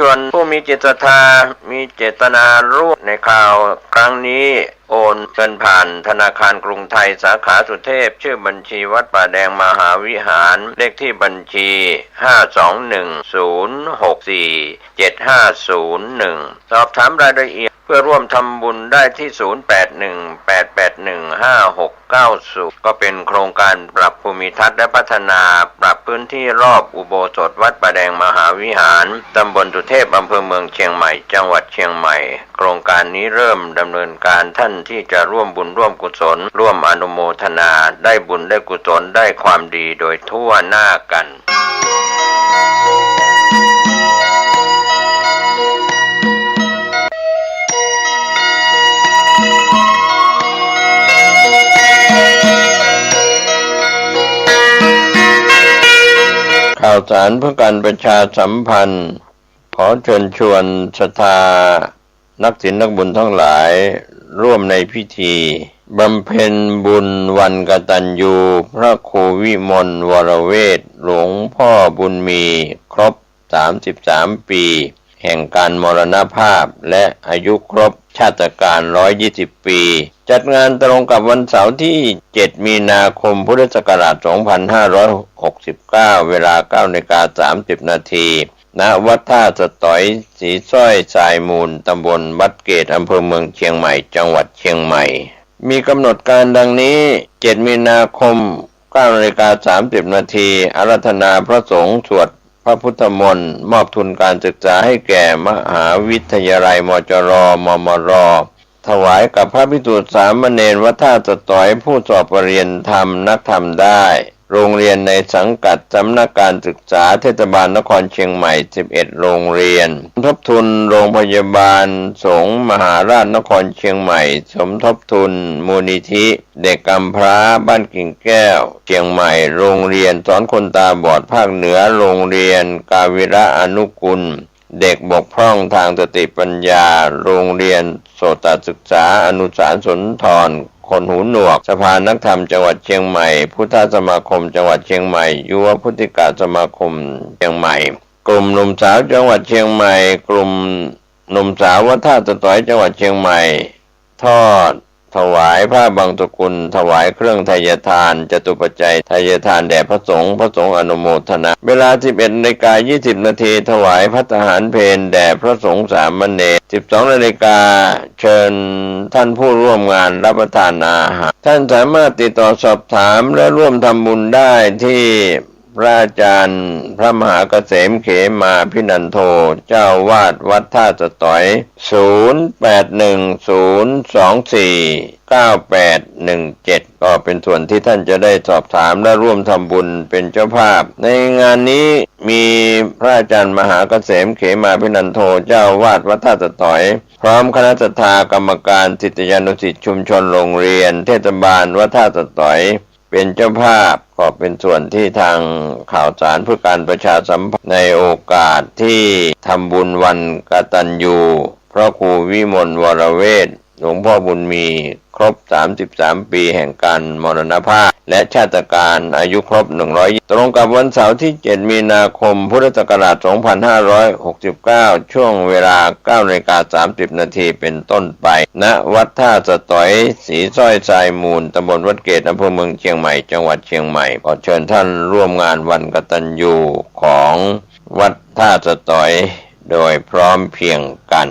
ส่วนผู้มีจิตศรัทธามีเจตนาร่วมในข่าวครั้งนี้โอนเงินผ่านธนาคารกรุงไทยสาขาสุเทพชื่อบัญชีวัดป่าแดงมหาวิหารเลขที่บัญชี521064750สอบถามรายละเอียดเพื่อร่วมทำบุญได้ที่0818815690ก็เป็นโครงการปรับภูมิทัศน์และพัฒนาปรับพื้นที่รอบอุโบสถวัดป่าแดงมหาวิหารตำบลสุเทพอำเภอเมืองเชียงใหม่จังหวัดเชียงใหม่โครงการนี้เริ่มดำเนินการท่านที่จะร่วมบุญร่วมกุศลร่วมอนุโมทนาได้บุญได้กุศลได้ความดีโดยทั่วหน้ากันข่าวสารเพื่อการประชาสัมพันธ์ขอเชิญชวนศรัทธานักศีลนักบุญทั้งหลายร่วมในพิธีบำเพ็ญบุญวันกตัญญูพระครูวิมลวรเวทหลวงพ่อบุญมีครบ33ปีแห่งการมรณภาพและอายุครบชาตการ120ปีจัดงานตรงกับวันเสาร์ที่7มีนาคมพุทธศักราช2569เวลา 9:30 นาทีณวัดท่าสตอยศรีสร้อยทรายมูลตำบลวัดเกตอำเภอเมืองเชียงใหม่จังหวัดเชียงใหม่มีกำหนดการดังนี้7มีนาคม 9:30 นาทีอาราธนาพระสงฆ์สวดพระพุทธมนต์มอบทุนการศึกษาให้แก่มหาวิทยาลัยมจร.มมร.ถวายกับพระภิกษุสามเณรวัดท่าสตอยผู้สอบปรริญญาธรรมนักธรรมได้โรงเรียนในสังกัดสำนักการศึกษาเทศบาลนครเชียงใหม่11โรงเรียนสมทบทุนโรงพยาบาลสงฆ์มหาราชนครเชียงใหม่สมทบทุนมูลนิธิเด็กกำพร้าบ้านกิ่งแก้วเชียงใหม่โรงเรียนสอนคนตาบอดภาคเหนือโรงเรียนกาวิระอนุกุลเด็กบกพร่องทางสติปัญญาโรงเรียนโสตศึกษาอนุสารสนทรคนหูหนวกสภานักธรรมจังหวัดเชียงใหม่พุทธสมาคมจังหวัดเชียงใหม่ยุวพุทธิกาสมาคมเชียงใหม่กลุ่มหนุ่มสาวจังหวัดเชียงใหม่กลุ่มหนุ่มสาววัดท่าสตอยจังหวัดเชียงใหม่ทอดถวายผ้าบางสกุลถวายเครื่องไทยทานจตุปัจจัยไทยทานแด่พระสงฆ์อนุโมทนาเวลา 11:20 นาทีถวายภัตตาหารเพลแด่พระสงฆ์สามเณร 12 นาฬิกาเชิญท่านผู้ร่วมงานรับประทานอาหารท่านสามารถติดต่อสอบถามและร่วมทำบุญได้ที่พระอาจารย์พระมหาเกษมเขมาภินันโทเจ้าวาดวัดท่าสตอย0810249817ก็เป็นส่วนที่ท่านจะได้สอบถามและร่วมทำบุญเป็นเจ้าภาพในงานนี้มีพระอาจารย์มหาเกษมเขมาภินันโทเจ้าวาดวัดท่าสตอยพร้อมคณะศรัทธากรรมการศิษยานุศิษย์ชุมชนโรงเรียนเทศบาลวัดท่าสตอยเป็นเจ้าภาพก็เป็นส่วนที่ทางข่าวสารเพื่อการประชาสัมพันธ์ในโอกาสที่ทำบุญวันกตัญญูพระครูวิมลวรเวทหลวงพ่อบุญมีครบ33ปีแห่งการมรณภาพและชาตการอายุครบ100ตรงกับวันเสาร์ที่7มีนาคมพุทธศักราช2569ช่วงเวลา 9:30 นาทีเป็นต้นไปณวัดท่าสตอยศรีสร้อยทรายมูลตำบลวัดเกตอำเภอเมืองเชียงใหม่จังหวัดเชียงใหม่ขอเชิญท่านร่วมงานวันกตัญญูของวัดท่าสตอยโดยพร้อมเพรียงกัน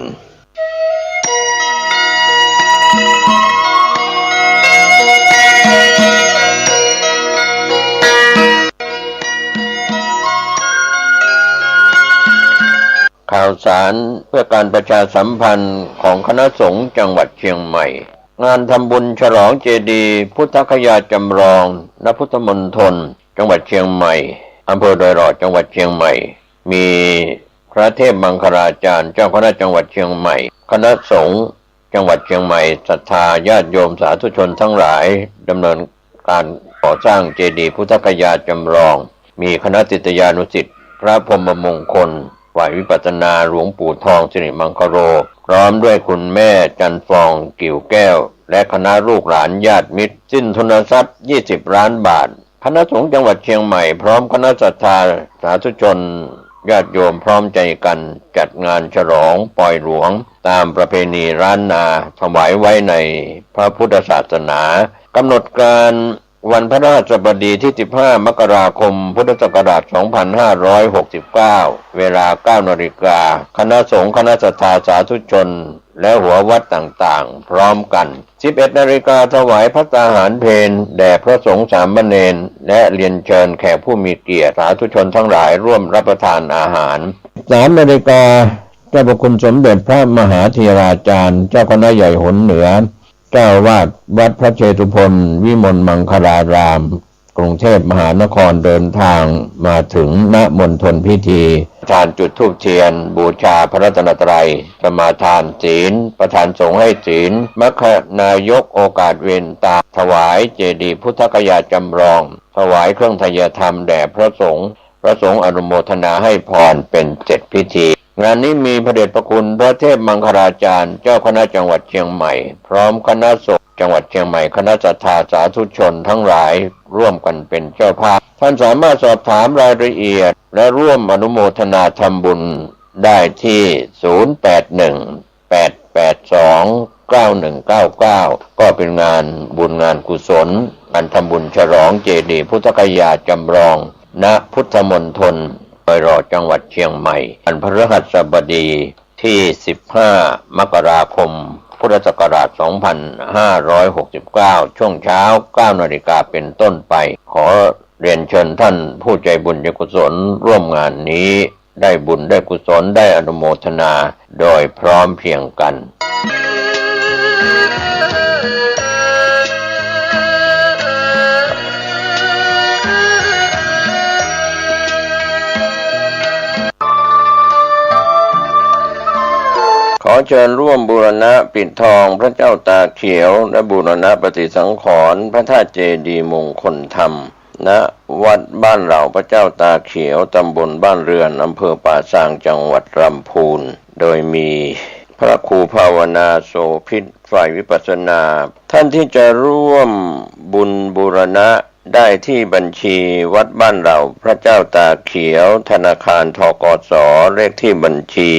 ข่าวสารเพื่อการประชาสัมพันธ์ของคณะสงฆ์จังหวัดเชียงใหม่งานทำบุญฉลองเจดีย์พุทธคยาจำลองณพุทธมณฑลจังหวัดเชียงใหม่อำเภอดอยหล่อจังหวัดเชียงใหม่มีพระเทพมังคลาจารย์เจ้าคณะจังหวัดเชียงใหม่คณะสงฆ์จังหวัดเชียงใหม่ศรัทธาญาติโยมสาธุชนทั้งหลายดำเนินการก่อสร้างเจดีย์พุทธคยาจำลองมีคณะศิษยานุศิษย์พระพรหมมงคลฝ่ายวิปัสสนาหลวงปู่ทองสิริมังคโรพร้อมด้วยคุณแม่จันฟองกิ่วแก้วและคณะลูกหลานญาติมิตรสิ้นทุนทรัพย์20 ล้านบาทคณะสงฆ์จังหวัดเชียงใหม่พร้อมคณะศรัทธาสาธุชน ญาติโยมพร้อมใจกันจัดงานฉลองปล่อยหลวงตามประเพณีล้านนาถวายไว้ในพระพุทธศาสนากำหนดการวันพระราชบดีที่15มกราคมพุทธศักราช2569เวลา 9 นาฬิกาคณะสงฆ์คณะศรัทธาสาธุชนและหัววัดต่างๆพร้อมกัน 11 นาฬิกาถวายภัตตาหารเพลแด่พระสงฆ์สามเณรและเรียนเชิญแขกผู้มีเกียรติสาธุชนทั้งหลายร่วมรับประทานอาหาร 3 นาฬิกาเจ้าพระคุณสมเด็จพระมหาธีราจารย์เจ้าคณะใหญ่หนเหนือเจ้าวาดวัดพระเชตุพนวิมลมังคลารามกรุงเทพมหานครเดินทางมาถึงณมณฑลพิธีทานจุดธูปเทียนบูชาพระรัตนตรัยสมาทานศีลประธานสงฆ์ให้ศีลมัคคณายกโอกาสเว้นตาถวายเจดีย์พุทธกยาจำลองถวายเครื่องทายธรรมแด่พระสงฆ์อนุโมทนาให้พรเป็น7พิธีงานนี้มีพระเดชพระคุณพระเทพมังคลาจารย์เจ้าคณะจังหวัดเชียงใหม่พร้อมคณะสงฆ์จังหวัดเชียงใหม่คณะศรัทธาสาธุชนทั้งหลายร่วมกันเป็นเจ้าภาพท่านสามารถสอบถามรายละเอียดและร่วมอนุโมทนาทำบุญได้ที่0818829199ก็เป็นงานบุญงานกุศลการทำบุญฉลองเจดีย์พุทธกยาจำลองณพุทธมณฑลโดยรอจังหวัดเชียงใหม่วันพฤหัสบดีที่15มกราคมพุทธศักราช2569ช่วงเช้า 9 นาฬิกาเป็นต้นไปขอเรียนเชิญท่านผู้ใจบุญใจกุศลร่วมงานนี้ได้บุญได้กุศลได้อนุโมทนาโดยพร้อมเพรียงกันขอเชิญร่วมบูรณะปิดทองพระเจ้าตาเขียวและบูรณะปฏิสังขรณ์พระธาตุเจดีย์มงคลธรรมณวัดบ้านเหล่าพระเจ้าตาเขียวตำบลบ้านเรือนอำเภอป่าซางจังหวัดลำพูนโดยมีพระครูภาวนาโสภิตฝ่ายวิปัสสนาท่านที่จะร่วมบุญบูรณะได้ที่บัญชีวัดบ้านเราพระเจ้าตาเขียวธนาคารธกส.เลขที่บัญชี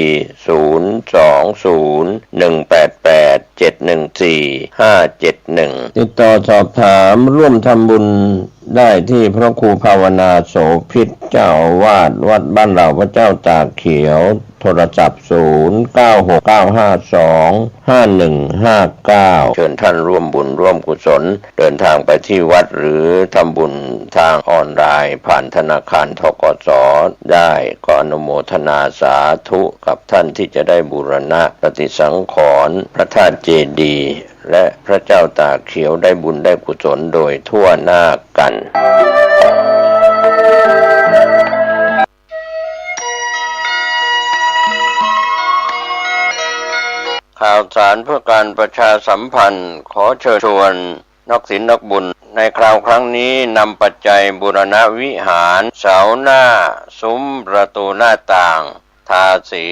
020188714 ติดต่อสอบถามร่วมทำบุญได้ที่พระครูภาวนาโสภิตเจ้าอาวาสวัดบ้านเราพระเจ้าตาเขียวโทรศัพท์0969525159เชิญท่านร่วมบุญร่วมกุศลเดินทางไปที่วัดหรือทำบุญทางออนไลน์ผ่านธนาคารธกส.ได้ก็อนุโมทนาสาธุกับท่านที่จะได้บูรณะปฏิสังขรณ์พระธาตุเจดีย์และพระเจ้าตาเขียวได้บุญได้กุศลโดยทั่วหน้ากันข่าวสารเพื่อการประชาสัมพันธ์ขอเชิญชวนนักศีลนักบุญในคราวครั้งนี้นำปัจจัยบูรณะวิหารเสาหน้าซุ้มประตูหน้าต่างทาสี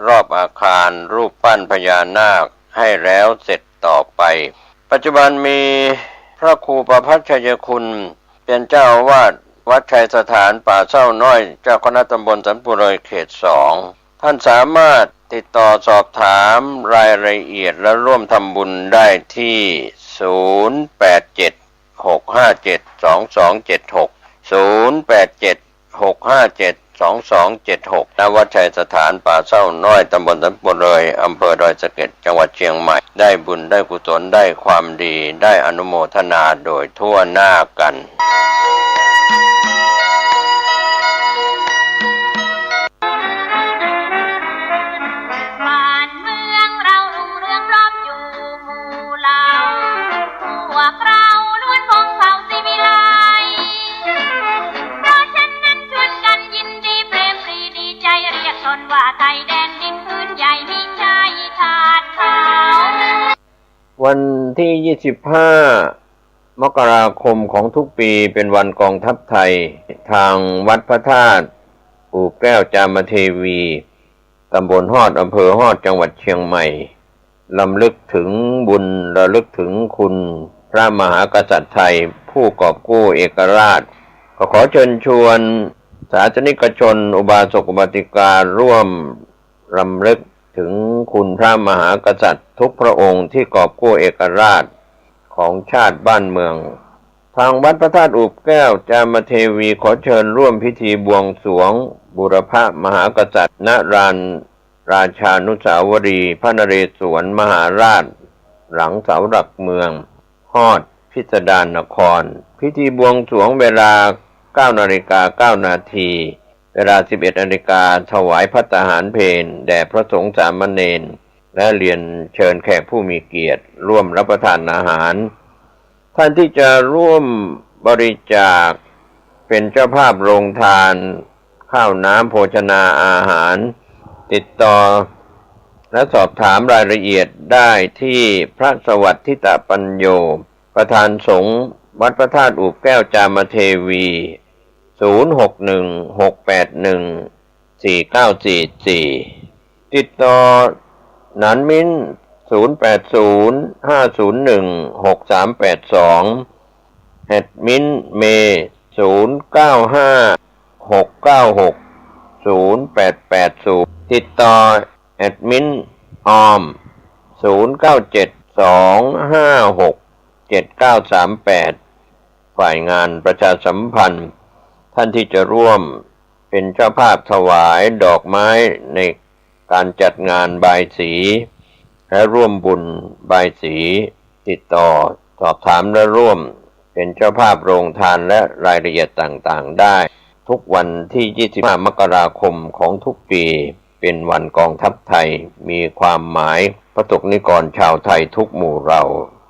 รอบอาคารรูปปั้นพญานาคให้แล้วเสร็จต่อไปปัจจุบันมีพระครูประภัชชัยคุณเป็นเจ้าอาวาสวัดชัยสถานป่าเศร้าน้อยเจ้าคณะตำบลสันปุเรยเขต 2ท่านสามารถติดต่อสอบถามรายละเอียดและร่วมทำบุญได้ที่0876572276 ณ วัดชัยสถานป่าเศร้าน้อยตำบลสันปุเรยอำเภอดอยสะเก็ดจังหวัดเชียงใหม่ได้บุญได้กุศลได้ความดีได้อนุโมทนาโดยทั่วหน้ากันวันที่25มกราคมของทุกปีเป็นวันกองทัพไทยทางวัดพระธาตุปู่แก้วจามเทวีตำบลฮอดอำเภอฮอดจังหวัดเชียงใหม่รำลึกถึงบุญระลึกถึงคุณพระมหากษัตริย์ไทยผู้กอบกู้เอกราชขอเชิญชวน ศาสนิกชนอุบาสกอุบาสิการ่วมรำลึกถึงคุณพระมหากษัตริย์ทุกพระองค์ที่กอบกู้เอกราชของชาติบ้านเมืองทางวัดพระธาตุอุบแก้วจามเทวีขอเชิญร่วมพิธีบวงสรวงบูรพมหากษัตริย์ณลานราชานุสาวรีย์พระนเรศวรมหาราชหลังเสาหลักเมืองฮอดพิสดารนครพิธีบวงสรวงเวลา 9:09 น.เวลา 11:00 น.ถวายภัตตาหารเพลแด่พระสงฆ์สามเณรและเรียนเชิญแขกผู้มีเกียรติร่วมรับประทานอาหารท่านที่จะร่วมบริจาคเป็นเจ้าภาพโรงทานข้าวน้ำโภชนาอาหารติดต่อและสอบถามรายละเอียดได้ที่พระสวัสดิตปัญโยประธานสงฆ์วัดพระธาตุอุบแก้วจามเทวี0616814944ติดต่อหนานมิ้น0805016382แฮดมิ้นเม0956960880ติดต่อแอดมินออม0972567938ฝ่ายงานประชาสัมพันธ์ท่านที่จะร่วมเป็นเจ้าภาพถวายดอกไม้ในการจัดงานบายสีและร่วมบุญบายสีติดต่อสอบถามและร่วมเป็นเจ้าภาพโรงทานและรายละเอียดต่างๆได้ทุกวันที่25 มกราคมของทุกปีเป็นวันกองทัพไทยมีความหมายพระสงฆ์นิกรชาวไทยทุกหมู่เรา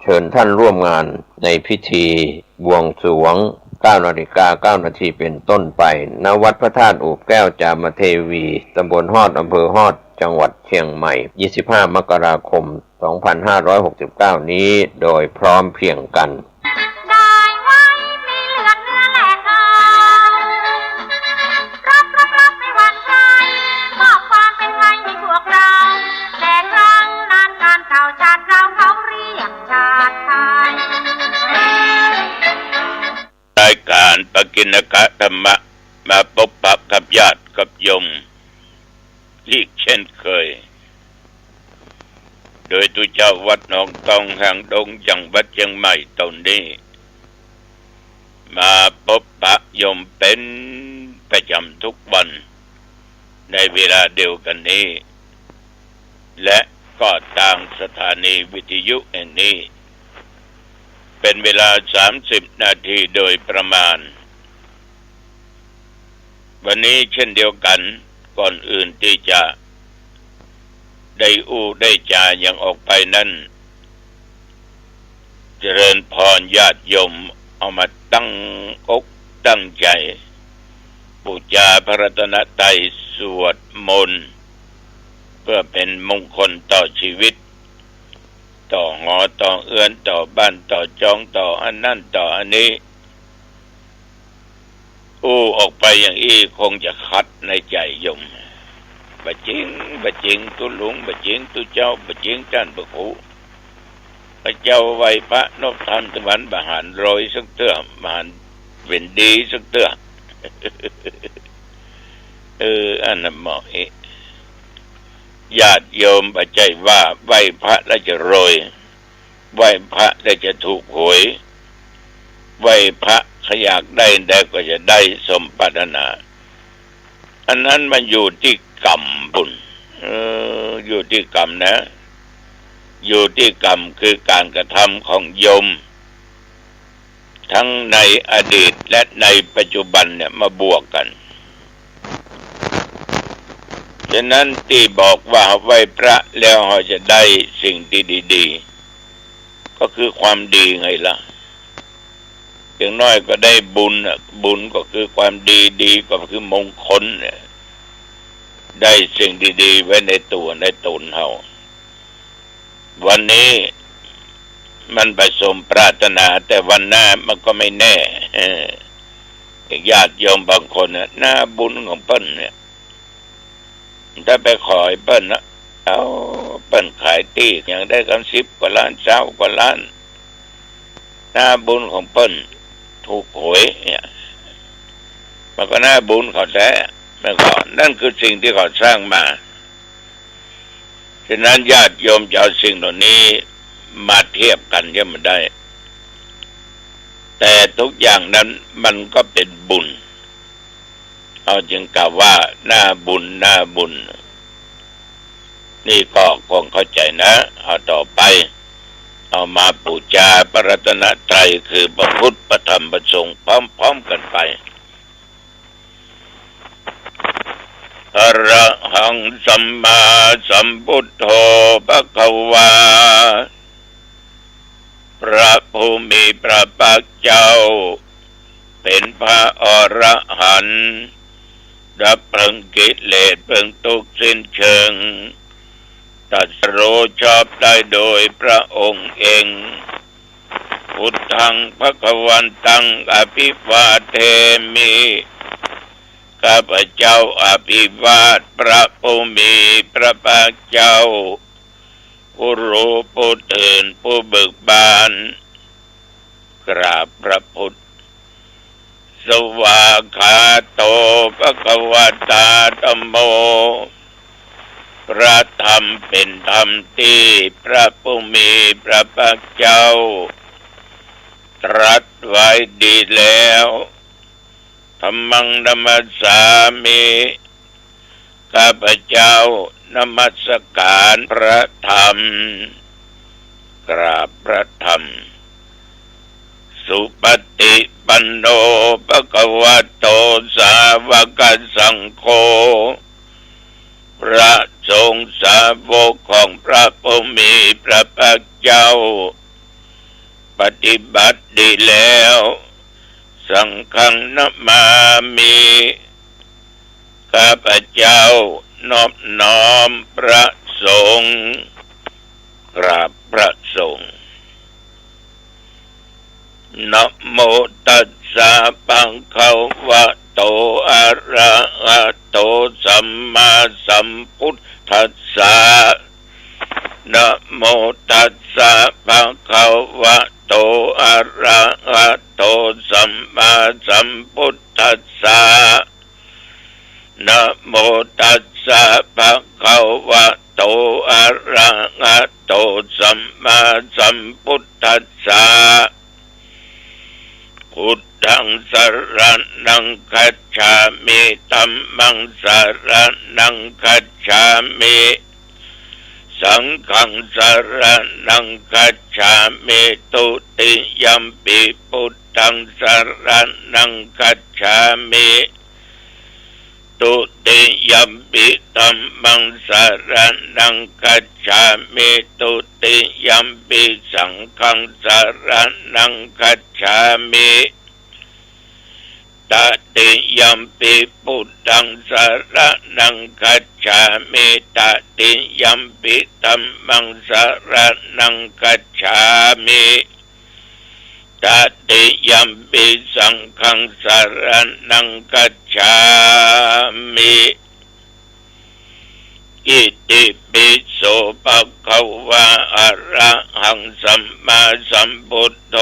เชิญท่านร่วมงานในพิธีบวงสรวง 9:09 น.เป็นต้นไปณวัดพระธาตุอุบแก้วจามเทวีตำบลฮอดอำเภอฮอดจังหวัดเชียงใหม่25 มกราคม 2569 นี้โดยพร้อมเพรียงกันรายการปกิณกะธรรมะมาพบปะกับญาติกับโยมอีกเช่นเคยโดยตุเจ้าวัดหนองตองแห่งดงจังหวัดเชียงใหม่ตอนนี้มาพบปะโยมเป็นประจำทุกวันในเวลาเดียวกันนี้และก็ทางสถานีวิทยุแห่งนี้เป็นเวลา30 นาทีโดยประมาณวันนี้เช่นเดียวกันก่อนอื่นที่จะได้ได้จาอย่างออกไปนั้นเจริญพรญาติโยมเอามาตั้งอกตั้งใจบูชาพระรัตนตรัยสวดมนต์เพื่อเป็นมงคลต่อชีวิตต่อหอต่อเอื้อนต่อบ้านต่อจองต่ออันนั่นต่ออันนี้ออกไปอย่างอี้คงจะคัดในใจโยมบะจริงตุลุงบะจริงตุเจ้าบะจริงท่านพระครูพระเจ้าไว้พระนพทันตะวันบะหารรอยสักเตื้อมหารเป็นดีสักเตื้ออันนั้นเหมาะญาติโยมปัจจัยว่าไหว้พระแล้วจะรวยไหว้พระแล้วจะถูกหวยไหว้พระขอยากได้ก็จะได้สมปรารถนาอันนั้นมันอยู่ที่กรรมบุญอยู่ที่กรรมนะอยู่ที่กรรมคือการกระทำของโยมทั้งในอดีตและในปัจจุบันเนี่ยมาบวกกันฉะนั้นที่บอกว่าไหว้พระแล้วเราจะได้สิ่งที่ดีๆก็คือความดีไงล่ะอย่างน้อยก็ได้บุญก็คือความดีก็คือมงคลเนี่ยได้สิ่งดีๆไว้ในตัวในตนเฮาวันนี้มันผสมปรารถนาแต่วันหน้ามันก็ไม่แน่ญาติโยมบางคนน่ะหน้าบุญของเปิ้นเนี่ยถ้าไปขอให้เปิ้นนะเอาเปิ้นขายที่อย่างได้กัน10 กว่าล้าน20 กว่าล้านหน้าบุญของเปิ้นถูกหวยเนี่ยม มันก็น่าบุญเขาแท้เมื่อก่อนนั่นคือสิ่งที่เขาสร้างมาฉะนั้นญาติโยมจะเอาสิ่งเหล่านี้มาเทียบกันยังไม่ได้แต่ทุกอย่างนั้นมันก็เป็นบุญเอาจึงกล่าวว่าหน้าบุญหน้าบุญนี่ก็คงเข้าใจนะเอาต่อไปเอามาบูชาพระรัตนตรัยคือพระพุทธพระธรรมพระสงฆ์พร้อมๆกันไปอะระหังสัมมาสัมพุทโธภควาพระผู้มีพระภาคเจ้าเป็นพระอรหันต์ดับเพลิงกิเลสเพลิงทุกข์สิ้นเชิงตรัสรู้ชอบได้โดยพระองค์เองพุทธังภวันตังอภิวาเทมิข้าพเจ้าอภิวาทพระผู้มีพระภาคเจ้าผู้รู้ผู้ตื่นผู้เบิกบานกราบพระพุทธสวากขาโตภควตาธัมโมพระธรรมเป็นธรรมที่พระผู้มีพระภาคเจ้าตรัสไว้ดีแล้วธัมมังนัมมัสสามิข้าพเจ้านมัสการพระธรรมกราบพระธรรมสุปฏิปันโนภควโตสาวกสังโฆพระสงฆ์สาวกของพระผู้มีพระภาคเจ้าปฏิบัติดีแล้วสังฆังนัมมามิข้าพเจ้านอบน้อมพระสงฆ์กราบพระสงฆ์นะโมตัสสะภะคะวะโตอะระหะโตสัมมาสัมพุทธัสสะนะโมตัสสะภะคะวะโตอะระหะโตสัมมาสัมพุทธัสสะนะโมตัสสะภะคะวะโตอะระหะโตสัมมาสัมพุทธัสสะพุทธังสรณังคัจฉามิธัมมังสรณังคัจฉามิสังฆังสรณังคัจฉามิตุติยัมปิพุทธังสรณังคัจฉามิตุติยัมปิธัมมังสรณังคัจฉามิตุติยัมปิสังฆังสรณังคัจฉามิตติยัมปิพุทธังสรณังคัจฉามิตติยัมปิธัมมังสรณังคัจฉามิตติยัมปิสังฆังสรณังคัจฉามิอิติปิโสภะคะวะอะระหังสัมมาสัมพุทโธ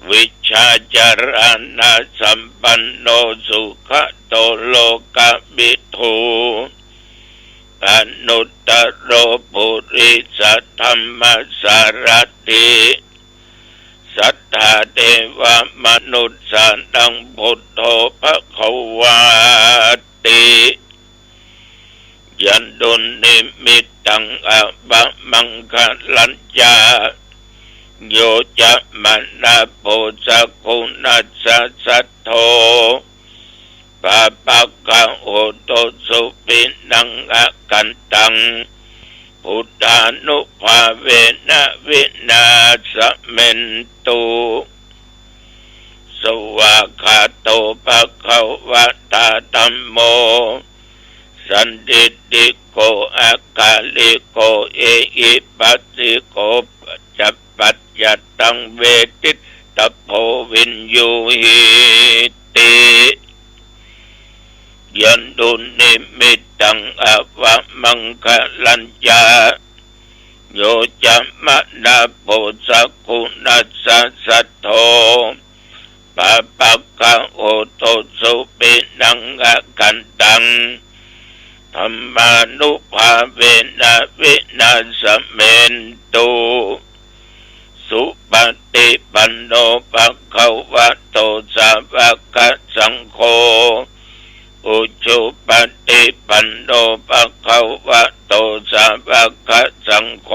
วิชชาจารณะสัมปันโนสุขโตโลกวิทูอนุตตโรปุริสธรรมสารถิสัทธาเทวมนุษย์สานังพุทโธภควาติยันตุนิมิตตังอบะมังคะลัญญาโยจะมันะโพสะกุณัสสะสัทโธปะปะกะโอโตสุปินังอะกันตังพุทธานุภาเวนะวินาสเมนตุสวากขาโตภะคะวะตาธัมโมสันติติโกอะกาลิโกเอหิปัสสิโกจัปปัจจตังเวทิตโพวินยูหิติยันตุนิมิตตังอวะมังคะลัญญาโยจะมะนาโพสะกุณัสสะสัทโธป ะปักขะโอโตสุปินังอะกันตังธรรมานุภาเวนะวินาสเมนตุสุปฏิปันโนภะคะวะโตสาวกสังโฆอุจุปฏิปันโนภะคะวะโตสาวกสังโฆ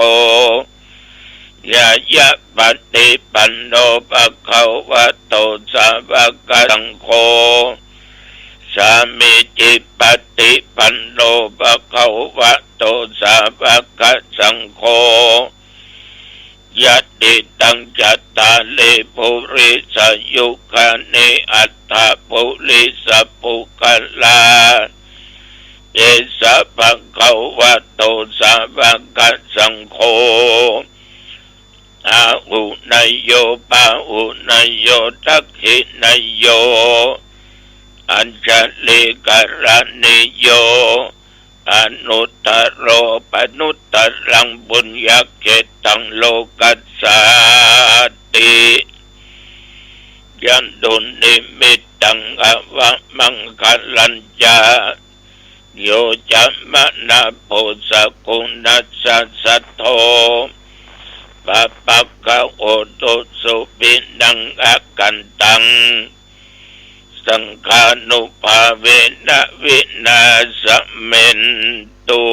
ยายะปฏิปันโนภะคะวะโตสาวกสังโฆสามิจิปฏิปันโนภะคะวะโตสาวกสังโฆยัตติตังจัตตาลิปุริสยุคานิอัตถปุริสปุกลาเอสะภะคะวะโตสาวกสังโฆอาหุนยโยปะหุนยโยทักขินยโยอัญชลิกรณิโยอนุตตโรปนุตตรังบุญญเกตังโลกัสสาติยันตุนิมิตตังอวะมังคลัญจาโยจัมมนะโพสกุณัสสะสัทโธปะปักขะโอโตสุปินังอะกันตังสังฆานุภาเวนะวินาสเมนตุ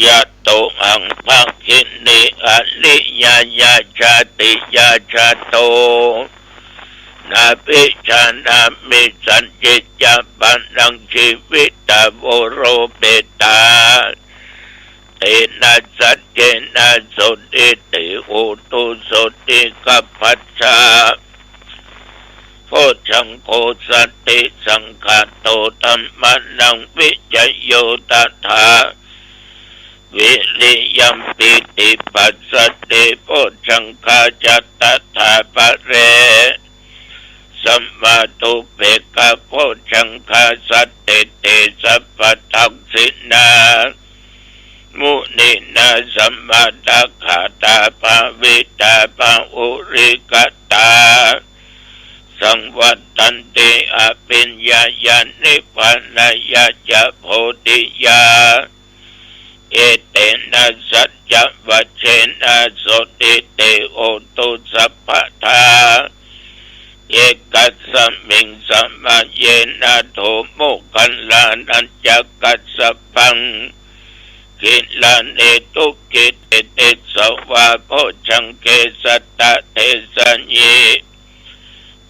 ยะโตอังภะคินิอริยญาชาติยาชาโตนาภิชานามิสัญจิจาปันนังชีวิตาโวโรเปตาเตนะสัจเจนะสุติติโหตุสุติกัปปัจจาโพชังโคสติสังฆาโตธัมมานังวิจโยตถาวิริยัมปิติปัสสติโพชังคาจัตตถาปะเรสัมมาตุเปกะโพชังคาสัตติเตสัพพทักษินามุนินาสัมมาตาขาตาภาวิตาภาอุริกตาสังวัตันติอภิญญาญาณิพพานายาจะโพธิยาเอเตนะสัจจวัชเชนะโสติเตโอตุสัพพทาเอกัสสมิงสัมมาเยนะโทโมคัลลานัญจกัสสปังกิลานิทุกิเตเตสวะโพชังเกสัตตะเทสัญญี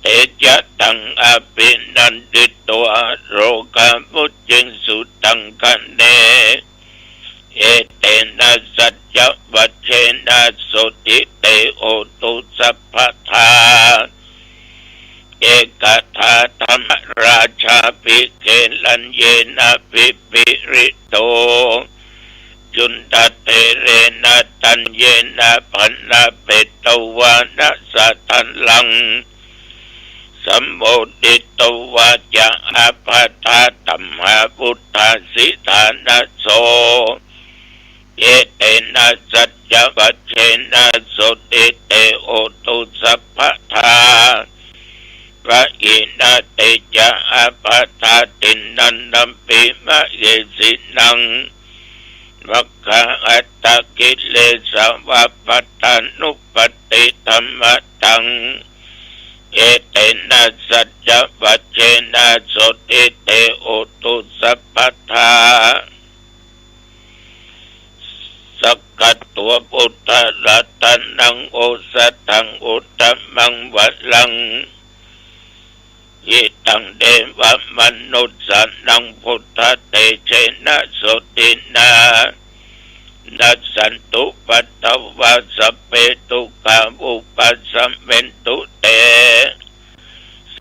เตจะตังอภินันติตัวโรกามุจิงสุตังกันเนเอเตนะสัจจวัชเชนะโสติเตโอตุสัพพทาเอกทาธรรมราชาภิเกลัญเยนะภิปิริโตจุนตเตเรนะตัญเยนะพันนาเปตวานะสัทันลังสัมโมดิตวาจะอาภาธาตัมหาพุทธาสิธานะโสเอเตนะสัจจวัชเชนะโสติเตโอตุสัพพทาพระอินาเตจะอาภาธาตินันนัมปิมะเยสินังวัคคะอัตตกิเลสวัปปตานุปติธรรมตังเอเตนะสัจจวัชเชนะโสติเตโอตุสัพพทาสักกัตตัวพุทธรัตนังโอสัตถังอุตตมังวัลลังยิตังเดวะมนุสสานังพุทธเตเชนะโสตินานัสสันตุปัตตวะสัพเพตุกาอุปัสสัมเมนตุเต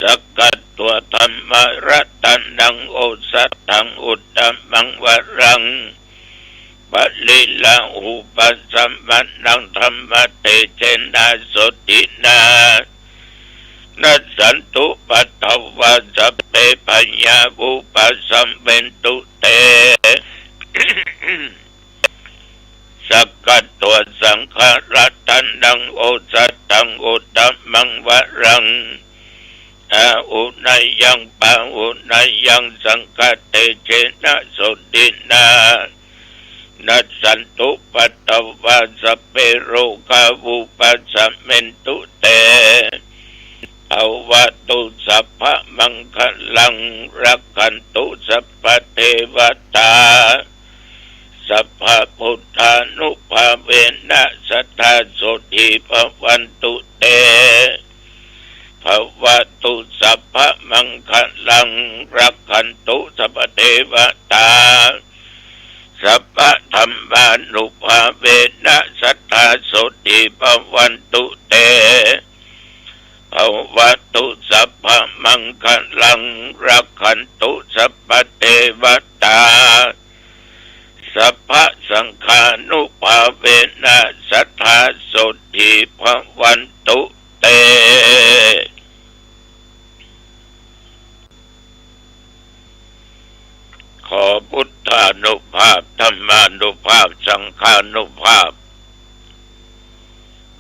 สักกัตตัวธรรมรัตนังโอสัตถังอุตตมังวรังปัลลิลังอุปัสสัมมันังธรรมเตเชนะโสตินานัสสันตุปัตตวะสัพเพปัญญาอุปัสสัมเมนตุเต สักกัตตัวสังฆรัตนังโอสัต ตังอุตตมังวรังอาอุนายยังปาอุนายยังสังฆเตเจนะสุดินานัสสันตุปัตตวาสเปโรกาวุปัสสะเมนตุเตอวะตุสัพพะมังคลังรักขันตุสัพพะเทวตาสัพพะพุทธานุภาเวนะสัทธาโสติภวันตุเตภวตุสัพพะมังคลังรักขันตุสัพพะเทวตาสัพพะธรรมานุภาเวนะสัทธาโสติภวันตุเตภวตุสัพพะมังคลังรักขันตุสัพพะเทวตาสัพพะสังฆานุภาเวนะสัทธาโสติภวันตุเตขอพุทธานุภาพธรรมานุภาพสังฆานุภาพ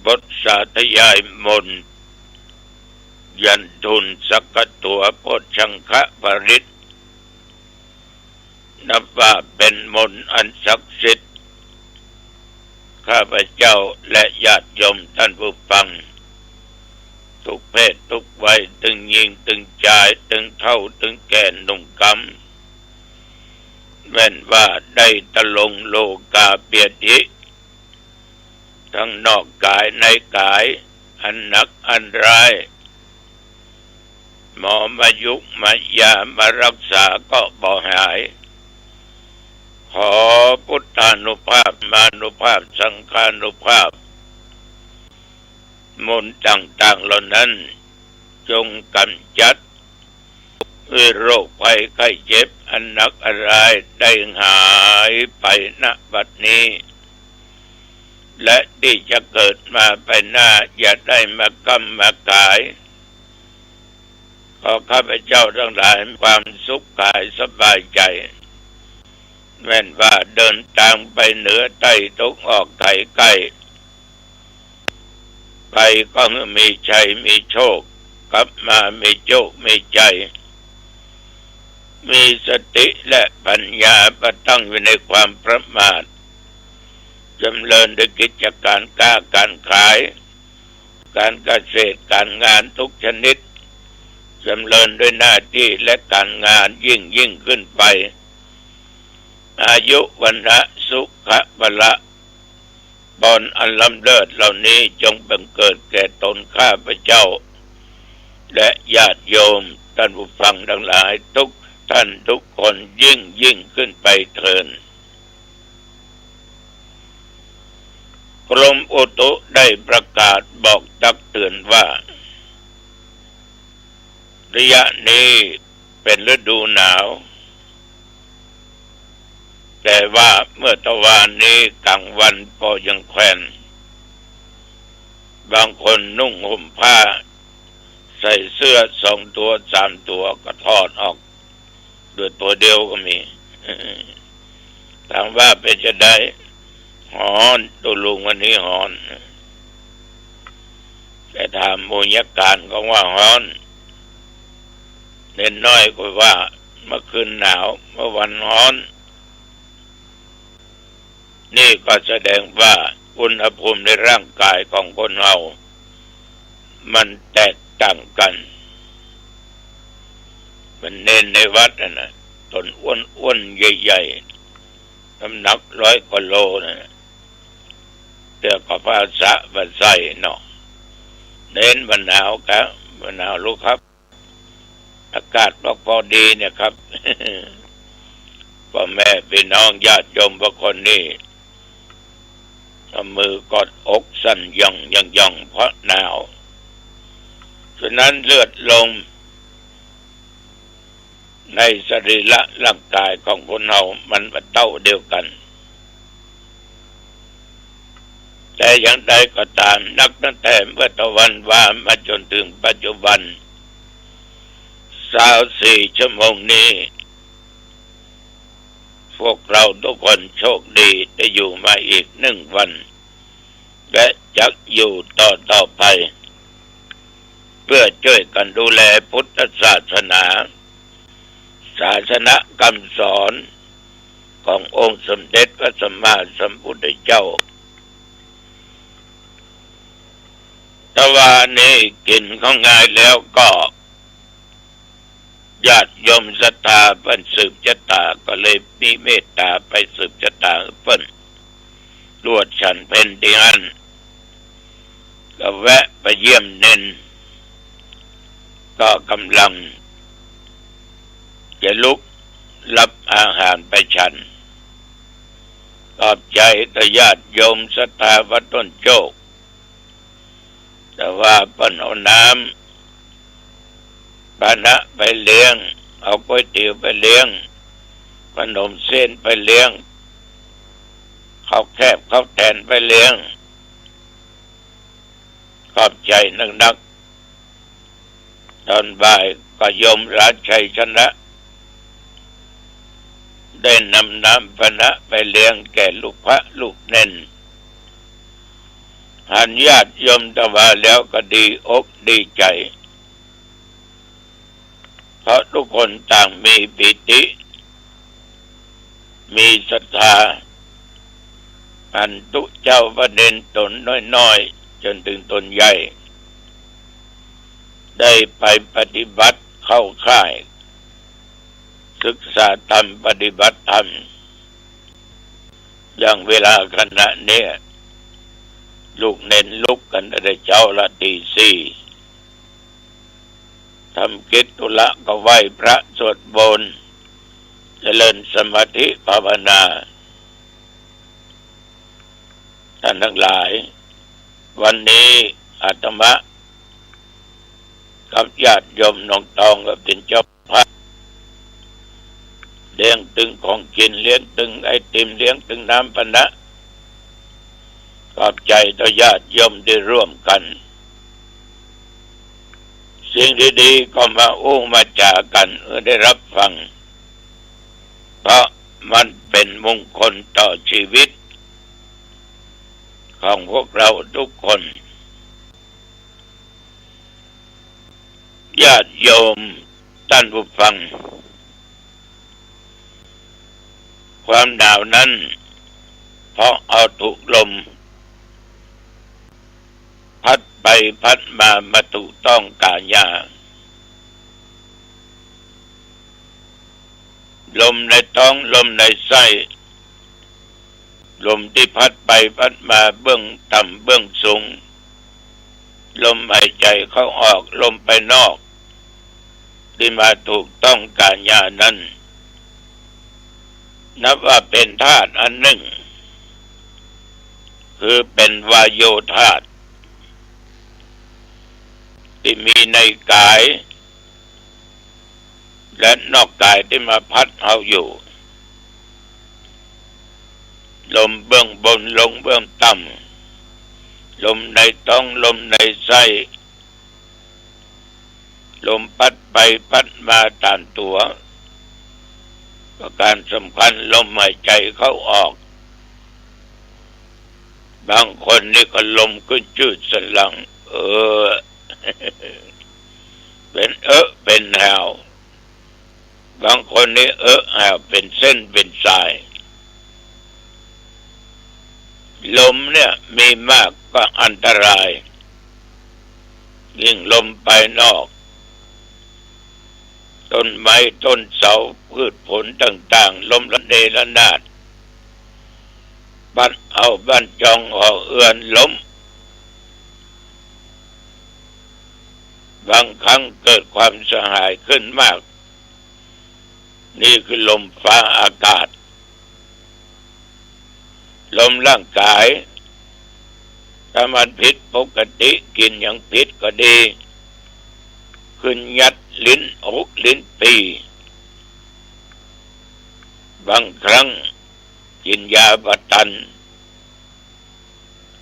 บทสาธยายมนต์ยันทุนสักกตัวโพชังคะปริตนับว่าเป็นมนต์อันศักดิ์สิทธิ์ข้าพเจ้าและญาติโยมท่านผู้ฟังทุกเพศทุกวัยตึงหญิงตึงชายตึงเฒ่าตึงแก่หนุ่มกำแม้นว่าได้ตะลงโลกาเปียติทั้งนอกกายในกายอันหนักอันร้ายหมอมายุกมายามารักษาก็บ่หายขอพุทธานุภาพมานุภาพสังฆานุภาพมนต์ต่างๆเหล่านั้นจงกำจัดโรคภัยไข้เจ็บอันหนักอันร้ายได้หายไปณบัดนี้และที่จะเกิดมาไปหน้าอย่าได้มากำมากายขอข้าพเจ้าทั้งหลายความสุขกายสบายใจแม้นว่าเดินทางไปเหนือใต้ตกออกไกลใกล้ไปก็มีชัยมีโชคกลับมามีโชคมีใจมีสติและปัญญาประตั้งอยู่ในความประมาทจำเริญด้วยกิจการค้าการขายการเกษตรการงานทุกชนิดจำเริญด้วยหน้าที่และการงานยิ่งขึ้นไปอายุวันนะสุขะบละบอนอันล้ำเลิศเหล่านี้จงบังเกิดแก่ตนข้าพเจ้าและญาติโยมท่านผู้ฟังทั้งหลายทุกท่านทุกคนยิ่งขึ้นไปเถิดกรมอุตุได้ประกาศบอกตักเตือนว่าระยะนี้เป็นฤดูหนาวแต่ว่าเมื่อตะวันนี้กลางวันพอยังแขวนบางคนนุ่งห่มผ้าใส่เสื้อ2 ตัว3 ตัวก็ถอดออกด้วยตัวเดียวก็มีถามว่าเป็นจะได้หอนตัวลุงวันนี้หอนแต่ถามมูลการก็ว่าหอนเน้นน้อยกว่าเมื่อคืนหนาวเมื่อวันร้อนนี่ก็แสดงว่าอุณหภูมิในร่างกายของคนเรามันแตกต่างกันมันเน้นในวัดนะต้นอ้วนใหญ่ๆน้ำหนัก100 กว่าโลนะเดี๋ยวก็ภาษาภาษาเนาะเน้นมันหนาวครับมันหนาวลูกครับอากาศพอดีเนี่ยครับ พ่อแม่พี่น้องญาติโยมบางคนนี่เอามือกอดอกสั่นย่องเพราะหนาวฉะนั้นเลือดลมในสรีระร่างกายของคนเรามันเท่าเดียวกันแต่อย่างใดก็ตามนับตั้งแต่เมื่อตะวันวามาจนถึงปัจจุบัน24 ชั่วโมงนี้พวกเราทุกคนโชคดีได้อยู่มาอีก1 วัน และจะอยู่ต่อไปเพื่อช่วยกันดูแลพุทธศาสนาศาสนคำสอนขององค์สมเด็จพระสัมมาสัมพุทธเจ้าถ้าว่านี่กินของง่ายแล้วก็ญาติโยมศรัทธาเพิ่นสืบชะตาก็เลยมีเมตตาไปสืบชะตาเพิ่นรวดฉันเป็นที่อันก็แวะไปเยี่ยมเน้นก็กำลังจะลุกรับอาหารไปฉันขอบใจต่อญาติโยมศรัทธาวัดต้นโจกแต่ว่าเพิ่นเอาน้ำปานะไปเลี้ยงเอาก๋วยเตี๋ยวไปเลี้ยงขนมเส้นไปเลี้ยงข้าวแคบข้าวแตนไปเลี้ยงขอบใจนักตอนบ่ายก็โยมราชัยชนะได้นำน้ำปานะไปเลี้ยงแก่ลูกพระลูกเน้นหันญาติโยมตะว่าแล้วก็ดีอกดีใจเพราะทุกคนต่างมีปิติมีศรัทธาอันทุกเจ้าประเด็นตนน้อยๆจนถึงตนใหญ่ได้ไปปฏิบัติเข้าค่ายศึกษาธรรมปฏิบัติธรรมอย่างเวลาขณะนี้ลูกเน้นลุกกันได้เจ้าละตีสี่ทำกิจธุระก็ไหว้พระสวดมนต์เจริญสมาธิภาวนาท่านทั้งหลายวันนี้อาตมะกับญาติโยมน้องตองก็เป็นเจ้าภาพเลี้ยงตึงของกินเลี้ยงตึงไอติมเลี้ยงตึงน้ำปานะขอบใจต่อญาติโยมได้ร่วมกันสิ่งดีๆก็มามาจากันได้รับฟังเพราะมันเป็นมงคลต่อชีวิตของพวกเราทุกคนญาติโยมท่านผู้ฟังความหนาวนั้นเพราะเอาถูกลมพัดไปพัดมาถูกต้องกาญาลมในท้องลมในไส้ลมที่พัดไปพัดมาเบื้องต่ำเบื้องสูงลมหายใจเข้าออกลมไปนอกที่มาถูกต้องกาญานั้นนับว่าเป็นธาตุอันหนึ่งคือเป็นวายโยธาตุที่มีในกายและนอกกายที่มาพัดเอาอยู่ลมเบื้องบนลมเบื้องต่ำลมในท้องลมในไส้ลมพัดไปพัดมาตามตัวประการสำคัญลมหายใจเข้าออกบางคนนี่ก็ลมขึ้นจืดสันหลังเป็นเป็นแหวบางคนนี่แหวเป็นเส้นเป็นสายลมเนี่ยมีมากก็อันตรายยิ่งลมไปนอกต้นไม้ต้นเสาพืชผลต่างๆลมระเนระนาดบ้านเอาบ้านจองห่อเอื้อนล้มบางครั้งเกิดความเสียหายขึ้นมากนี่คือลมฟ้าอากาศลมร่างกายถ้ามันผิดปกติกินอย่างผิดก็ดีขึ้นยัดลิ้นอกลิ้นปีบางครั้งกินยาบำตัน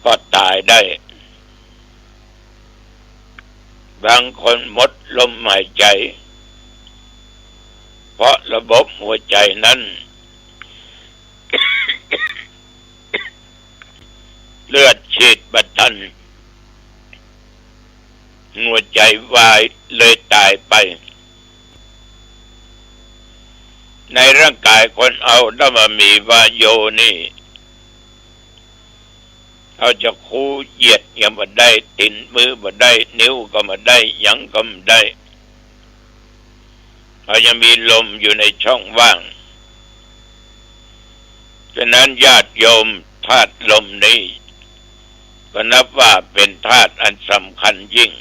ก็ตายได้บางคนหมดลมหายใจเพราะระบบหัวใจนั้น เลือดฉีดมา ทันหัวใจวายเลยตายไปในร่างกายคนเอาถ้ามามีวาโยนี่เขาจะคูเหยียดยังมาได้ตินมือมาได้นิ้วก็มาได้ยังก็มาได้เขายังมีลมอยู่ในช่องว่างฉะนั้นญาติโยมธาตุลมนี้ก็นับว่าเป็นธาตุอันสำคัญยิ่ง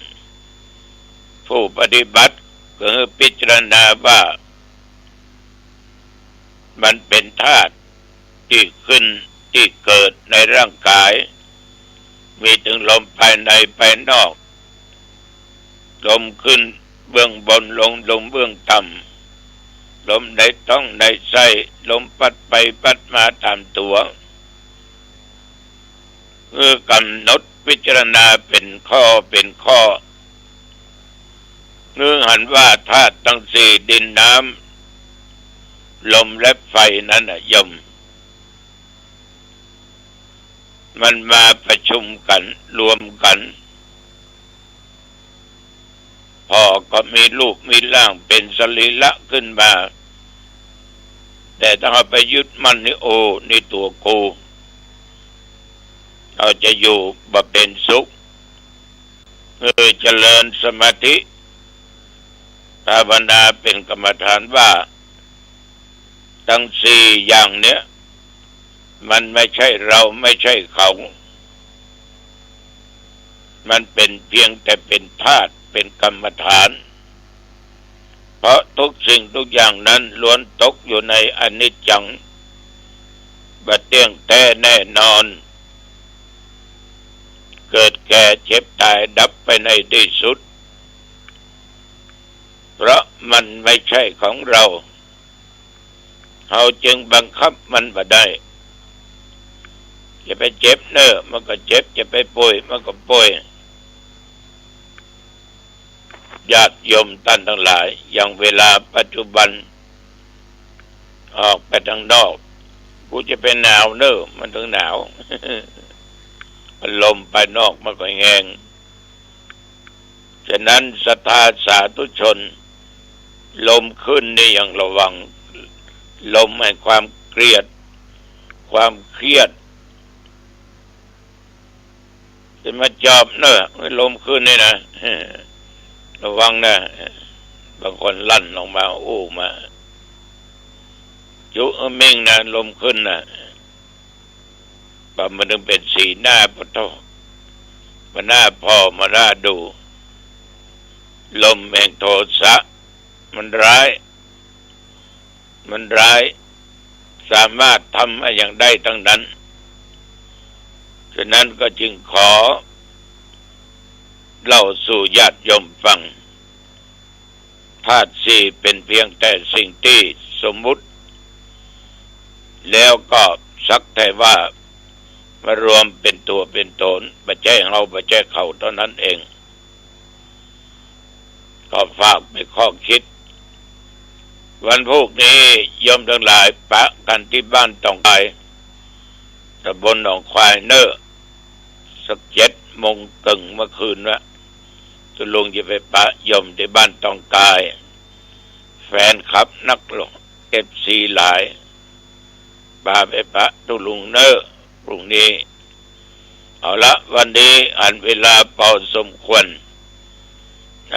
ผู้ปฏิบัติก็พิจารณาว่ามันเป็นธาตุที่ขึ้นที่เกิดในร่างกายมีถึงลมภายในภายนอกลมขึ้นเบื้องบนลมเบื้องต่ำลมในท้องในไส้ลมพัดไปพัดมาตามตัวกำหนดพิจารณาเป็นข้อหันว่าธาตุทั้งสี่ดินน้ำลมและไฟนั้นย่อมมันมาประชุมกันรวมกันพอก็มีรูปมีร่างเป็นสรีระขึ้นมาแต่ถ้าเอาไปยึดมั่นนี่โอ้นี่ตัวกูเราจะอยู่บ่เป็นสุขเจริญสมาธิภาวนาเป็นกรรมฐานว่าทั้งสี่อย่างเนี้ยมันไม่ใช่เราไม่ใช่เขามันเป็นเพียงแต่เป็นธาตุเป็นกรรมฐานเพราะทุกสิ่งทุกอย่างนั้นล้วนตกอยู่ในอนิจจังบ่เที่ยงแท้แน่นอนเกิดแก่เจ็บตายดับไปในที่สุดเพราะมันไม่ใช่ของเราเราจึงบังคับมันบ่ได้จะไปเจ็บเนอะมันก็เจ็บจะไปป่วยมันก็ป่วยญาติโยมท่านทั้งหลายอย่างเวลาปัจจุบันออกไปทางนอกกูจะไปหนาวเนอะมันถึงหนาว ลมไปนอกมันก็แห้งฉะนั้นศรัทธาสาธุชนลมขึ้นนี่อย่างระวังลมให้ความเกลียดความเครียดจะมาจอบเนอะลมขึ้นนี่นะระวังนะบางคนลั่นลงมาอู้มาจุมิ่งนะลมขึ้นนะมันถึงเป็นสีหน้าปะโตมันหน้าพอมาหน้าดูลมแห่งโทสะมันร้ายสามารถทำอะไรอย่างได้ทั้งนั้นฉะนั้นก็จึงขอเล่าสู่ญาติโยมฟังธาตุสี่เป็นเพียงแต่สิ่งที่สมมุติแล้วก็สักแต่ว่ามารวมเป็นตัวเป็นตนไม่ใช่เราไม่ใช่เขาเท่านั้นเองก็ฝากไปข้อคิดวันพรุ่งนี้โยมทั้งหลายปะกันที่บ้านตองไกตำบลหนองควายเนอะสัก7 โมงครึ่งเมื่อคืนวะตุลุงจะไปปะโยมที่บ้านตองกายแฟนคลับนักลงFCหลายปะไปปะตุลุงเนอะพรุ่งนี้เอาละวันนี้อันเวลาพอสมควร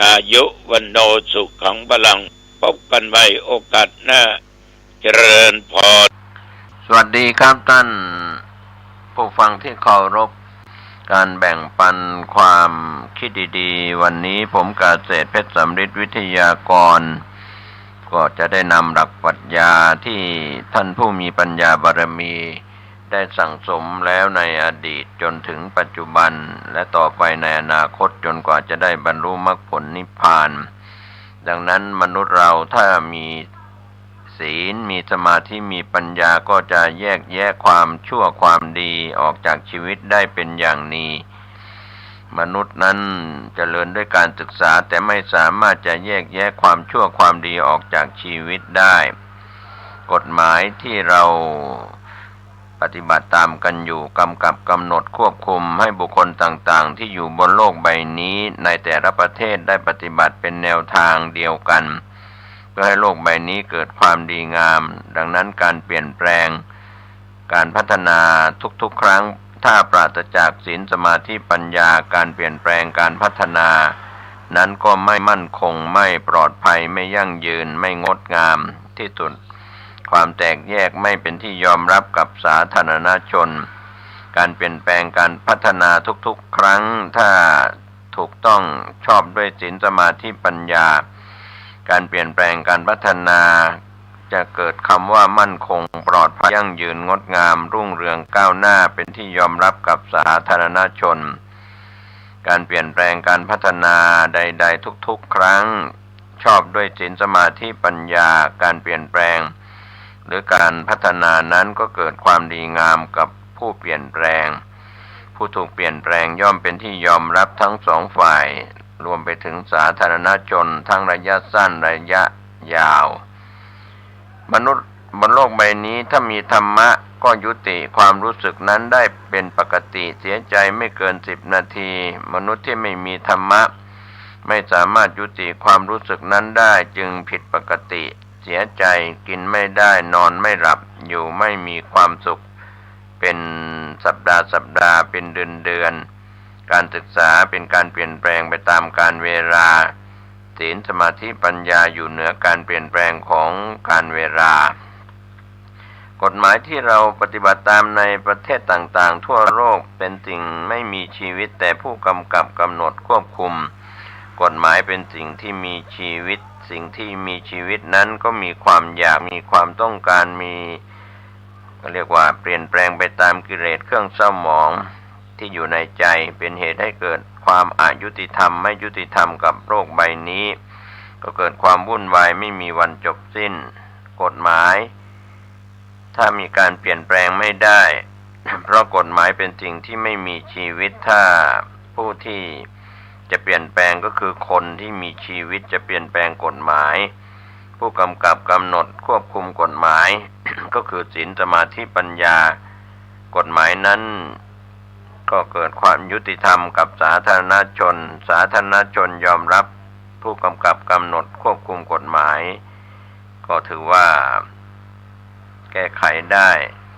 อายุวันโนสุขังพลังพบกันใหม่โอกาสหน้าเจริญพรสวัสดีครับท่านผู้ฟังที่เคารพการแบ่งปันความคิดดีๆวันนี้ผมกเกษตรเพชรสำริดวิทยากรก็จะได้นำหลักปรัชญาที่ท่านผู้มีปัญญาบารมีได้สั่งสมแล้วในอดีตจนถึงปัจจุบันและต่อไปในอนาคตจนกว่าจะได้บรรลุมรรคผลนิพพานดังนั้นมนุษย์เราถ้ามีศีลมีสมาธิมีปัญญาก็จะแยกแยะความชั่วความดีออกจากชีวิตได้เป็นอย่างนี้มนุษย์นั้นเจริญด้วยการศึกษาแต่ไม่สามารถจะแยกแยะความชั่วความดีออกจากชีวิตได้กฎหมายที่เรา ปฏิบัติตามกันอยู่กำกับกำหนดควบคุมให้บุคคลต่างๆที่อยู่บนโลกใบนี้ในแต่ละประเทศได้ปฏิบัติเป็นแนวทางเดียวกันเพื่อให้โลกใบนี้เกิดความดีงามดังนั้นการเปลี่ยนแปลงการพัฒนาทุกๆครั้งถ้าปราศจากศีลสมาธิปัญญาการเปลี่ยนแปลงการพัฒนานั้นก็ไม่มั่นคงไม่ปลอดภัยไม่ยั่งยืนไม่งดงามที่สุดความแตกแยกไม่เป็นที่ยอมรับกับสาธารณชนการเปลี่ยนแปลงการพัฒนาทุกๆครั้งถ้าถูกต้องชอบด้วยศีลสมาธิปัญญาการเปลี่ยนแปลงการพัฒนาจะเกิดคำว่ามั่นคงปลอดภัยยั่งยืนงดงามรุ่งเรืองก้าวหน้าเป็นที่ยอมรับกับสาธารณชนการเปลี่ยนแปลงการพัฒนาใดๆทุกๆครั้งชอบด้วยศีลสมาธิปัญญาการเปลี่ยนแปลงหรือการพัฒนานั้นก็เกิดความดีงามกับผู้เปลี่ยนแปลงผู้ถูกเปลี่ยนแปลงย่อมเป็นที่ยอมรับทั้งสองฝ่ายรวมไปถึงสาธารณชนทั้งระยะสั้นระยะยาวมนุษย์บนโลกใบนี้ถ้ามีธรรมะก็ยุติความรู้สึกนั้นได้เป็นปกติเสียใจไม่เกิน10 นาทีมนุษย์ที่ไม่มีธรรมะไม่สามารถยุติความรู้สึกนั้นได้จึงผิดปกติเสียใจกินไม่ได้นอนไม่หลับอยู่ไม่มีความสุขเป็นสัปดาห์เป็นเดือนการศึกษาเป็นการเปลี่ยนแปลงไปตามกาลเวลาศีลสมาธิปัญญาอยู่เหนือการเปลี่ยนแปลงของกาลเวลากฎหมายที่เราปฏิบัติตามในประเทศต่างๆทั่วโลกเป็นสิ่งไม่มีชีวิตแต่ผู้กำกับกำหนดควบคุมกฎหมายเป็นสิ่งที่มีชีวิตสิ่งที่มีชีวิตนั้นก็มีความอยากมีความต้องการมีเรียกว่าเปลี่ยนแปลงไปตามกิเลสเครื่องเศร้าหมองที่อยู่ในใจเป็นเหตุให้เกิดความอยุติธรรมไม่ยุติธรรมกับโลกใบนี้ก็เกิดความวุ่นวายไม่มีวันจบสิ้นกฎหมายถ้ามีการเปลี่ยนแปลงไม่ได้ เพราะกฎหมายเป็นสิ่งที่ไม่มีชีวิตถ้าผู้ที่จะเปลี่ยนแปลงก็คือคนที่มีชีวิตจะเปลี่ยนแปลงกฎหมายผู้กำกับกำหนดควบคุมกฎหมาย ก็คือศีลสมาธิปัญญากฎหมายนั้นก็เกิดความยุติธรรมกับสาธารณชนสาธารณชนยอมรับผู้กำกับกำหนดควบคุมกฎหมายก็ถือว่าแก้ไขได้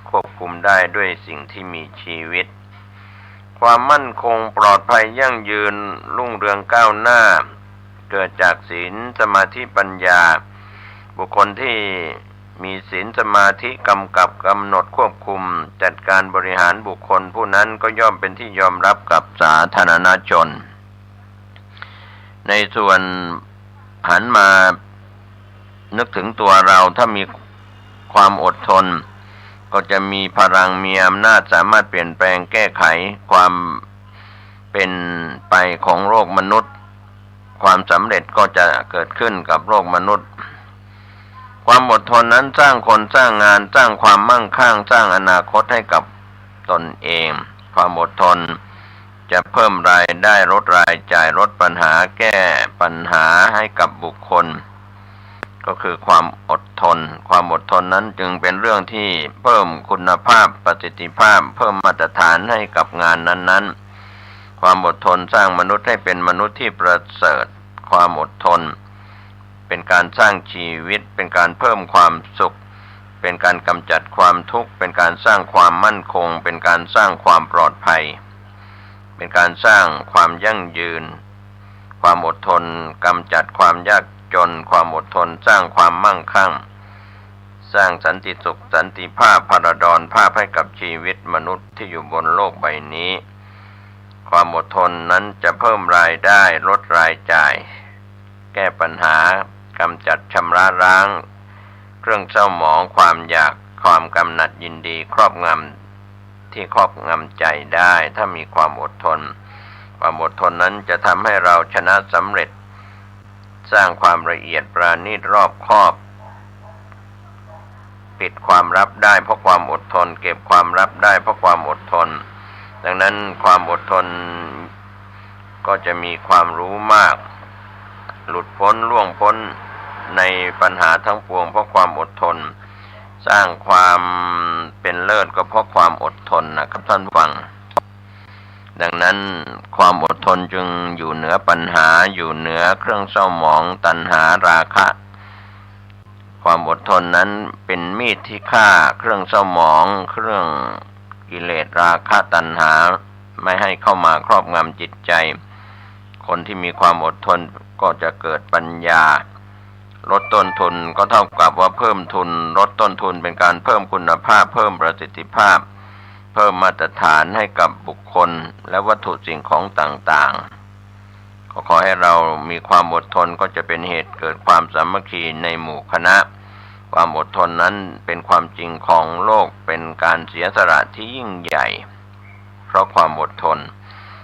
ควบคุมได้ด้วยสิ่งที่มีชีวิตความมั่นคงปลอดภัยยั่งยืนรุ่งเรืองก้าวหน้าเกิดจากศีลสมาธิปัญญาบุคคลที่มีศีลสมาธิกำกับกำหนดควบคุมจัดการบริหารบุคคลผู้นั้นก็ย่อมเป็นที่ยอมรับกับสาธารณชนในส่วนหันมานึกถึงตัวเราถ้ามีความอดทนก็จะมีพลังมีอำนาจสามารถเปลี่ยนแปลงแก้ไขความเป็นไปของโลกมนุษย์ความสำเร็จก็จะเกิดขึ้นกับโลกมนุษย์ความอดทนนั้นสร้างคนสร้างงานสร้างความมั่งคั่งสร้างอนาคตให้กับตนเองความอดทนจะเพิ่มรายได้ลดรายจ่ายลดปัญหาแก้ปัญหาให้กับบุคคลก็คือความอดทนความอดทนนั้นจึงเป็นเรื่องที่เพิ่มคุณภาพประสิทธิภาพเพิ่มมาตรฐานให้กับงานนั้นๆความอดทนสร้างมนุษย์ให้เป็นมนุษย์ที่ประเสริฐความอดทนเป็นการสร้างชีวิตเป็นการเพิ่มความสุขเป็นการกำจัดความทุกข์เป็นการสร้างความมั่นคงเป็นการสร้างความปลอดภัยเป็นการสร้างความยั่งยืนความอดทนกำจัดความยากจนความอดทนสร้างความมั่งคั่งสร้างสันติสุขสันติภาพพราดรภาพให้กับชีวิตมนุษย์ที่อยู่บนโลกใบนี้ความอดทนนั้นจะเพิ่มรายได้ลดรายจ่ายแก้ปัญหากำจัดชำระล้างเครื่องเศร้าหมองความอยากความกำหนัดยินดีครอบงำที่ครอบงำใจได้ถ้ามีความอดทนความอดทนนั้นจะทำให้เราชนะสำเร็จสร้างความละเอียดปราณีตรอบคอบปิดความลับได้เพราะความอดทนเก็บความลับได้เพราะความอดทนดังนั้นความอดทนก็จะมีความรู้มากหลุดพ้นล่วงพ้นในปัญหาทั้งปวงเพราะความอดทน สร้างความเป็นเลิศก็เพราะความอดทนนะครับท่านผู้ฟังดังนั้นความอดทนจึงอยู่เหนือปัญหาอยู่เหนือเครื่องเศร้าหมองตัณหาราคะความอดทนนั้นเป็นมีดที่ฆ่าเครื่องเศร้าหมองเครื่องกิเลสราคะตัณหาไม่ให้เข้ามาครอบงำจิตใจคนที่มีความอดทนก็จะเกิดปัญญาลดต้นทุนก็เท่ากับว่าเพิ่มทุนลดต้นทุนเป็นการเพิ่มคุณภาพเพิ่มประสิทธิภาพเพิ่มมาตรฐานให้กับบุคคลและวัตถุสิ่งของต่างๆขอให้เรามีความอดทนก็จะเป็นเหตุเกิดความสามัคคีในหมู่คณะความอดทนนั้นเป็นความจริงของโลกเป็นการเสียสละที่ยิ่งใหญ่เพราะความอดทน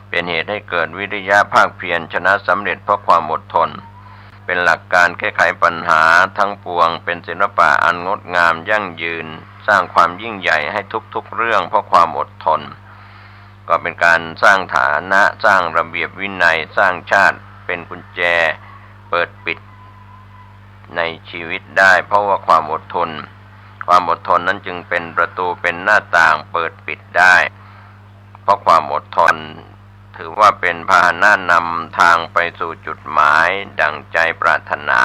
เป็นเหตุให้เกิดวิริยะภาคเพียรชนะสำเร็จเพราะความอดทนเป็นหลักการแก้ไขปัญหาทั้งปวงเป็นศิลปะอันงดงามยั่งยืนสร้างความยิ่งใหญ่ให้ทุกๆเรื่องเพราะความอดทนก็เป็นการสร้างฐานะสร้างระเบียบวินัยสร้างชาติเป็นกุญแจเปิดปิดในชีวิตได้เพราะว่าความอดทนความอดทนนั้นจึงเป็นประตูเป็นหน้าต่างเปิดปิดได้เพราะความอดทนถือว่าเป็นพาหนะนำทางไปสู่จุดหมายดังใจปรารถนา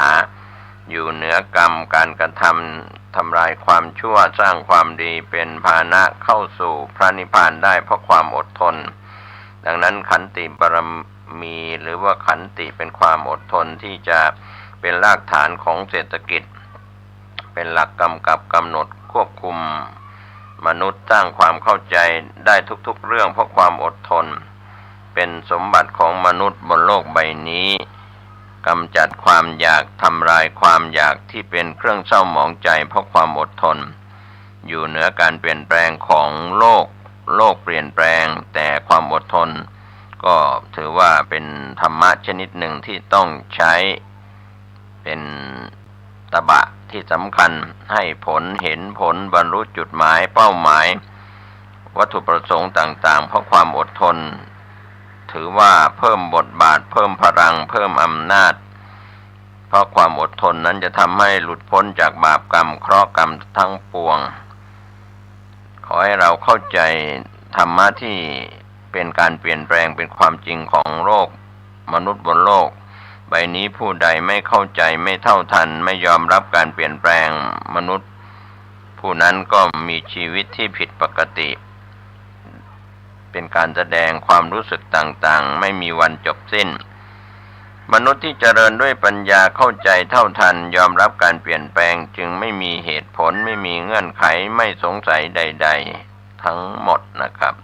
อยู่เหนือกรรมการกระทำทำลายความชั่วสร้างความดีเป็นพาหนะเข้าสู่พระนิพพานได้เพราะความอดทนดังนั้นขันติบารมีหรือว่าขันติเป็นความอดทนที่จะเป็นรากฐานของเศรษฐกิจเป็นหลักกำกับกำหนดควบคุมมนุษย์สร้างความเข้าใจได้ทุกๆเรื่องเพราะความอดทนเป็นสมบัติของมนุษย์บนโลกใบนี้กำจัดความอยากทำลายความอยากที่เป็นเครื่องเศร้าหมองใจเพราะความอดทนอยู่เหนือการเปลี่ยนแปลงของโลกเปลี่ยนแปลงแต่ความอดทนก็ถือว่าเป็นธรรมะชนิดหนึ่งที่ต้องใช้เป็นตบะที่สำคัญให้ผลเห็นผลบรรลุจุดหมายเป้าหมายวัตถุประสงค์ต่างๆเพราะความอดทนถือว่าเพิ่มบทบาทเพิ่มพลังเพิ่มอำนาจเพราะความอดทนนั้นจะทำให้หลุดพ้นจากบาปกรรมเคราะห์กรรมทั้งปวงขอให้เราเข้าใจธรรมะที่เป็นการเปลี่ยนแปลงเป็นความจริงของโลกมนุษย์บนโลกใบนี้ผู้ใดไม่เข้าใจไม่เท่าทันไม่ยอมรับการเปลี่ยนแปลงมนุษย์ผู้นั้นก็มีชีวิตที่ผิดปกติเป็นการแสดงความรู้สึกต่างๆไม่มีวันจบสิ้นมนุษย์ที่เจริญด้วยปัญญาเข้าใจเท่าทันยอมรับการเปลี่ยนแปลงจึงไม่มีเหตุผลไม่มีเงื่อนไขไม่สงสัยใดๆทั้งหมดนะครับ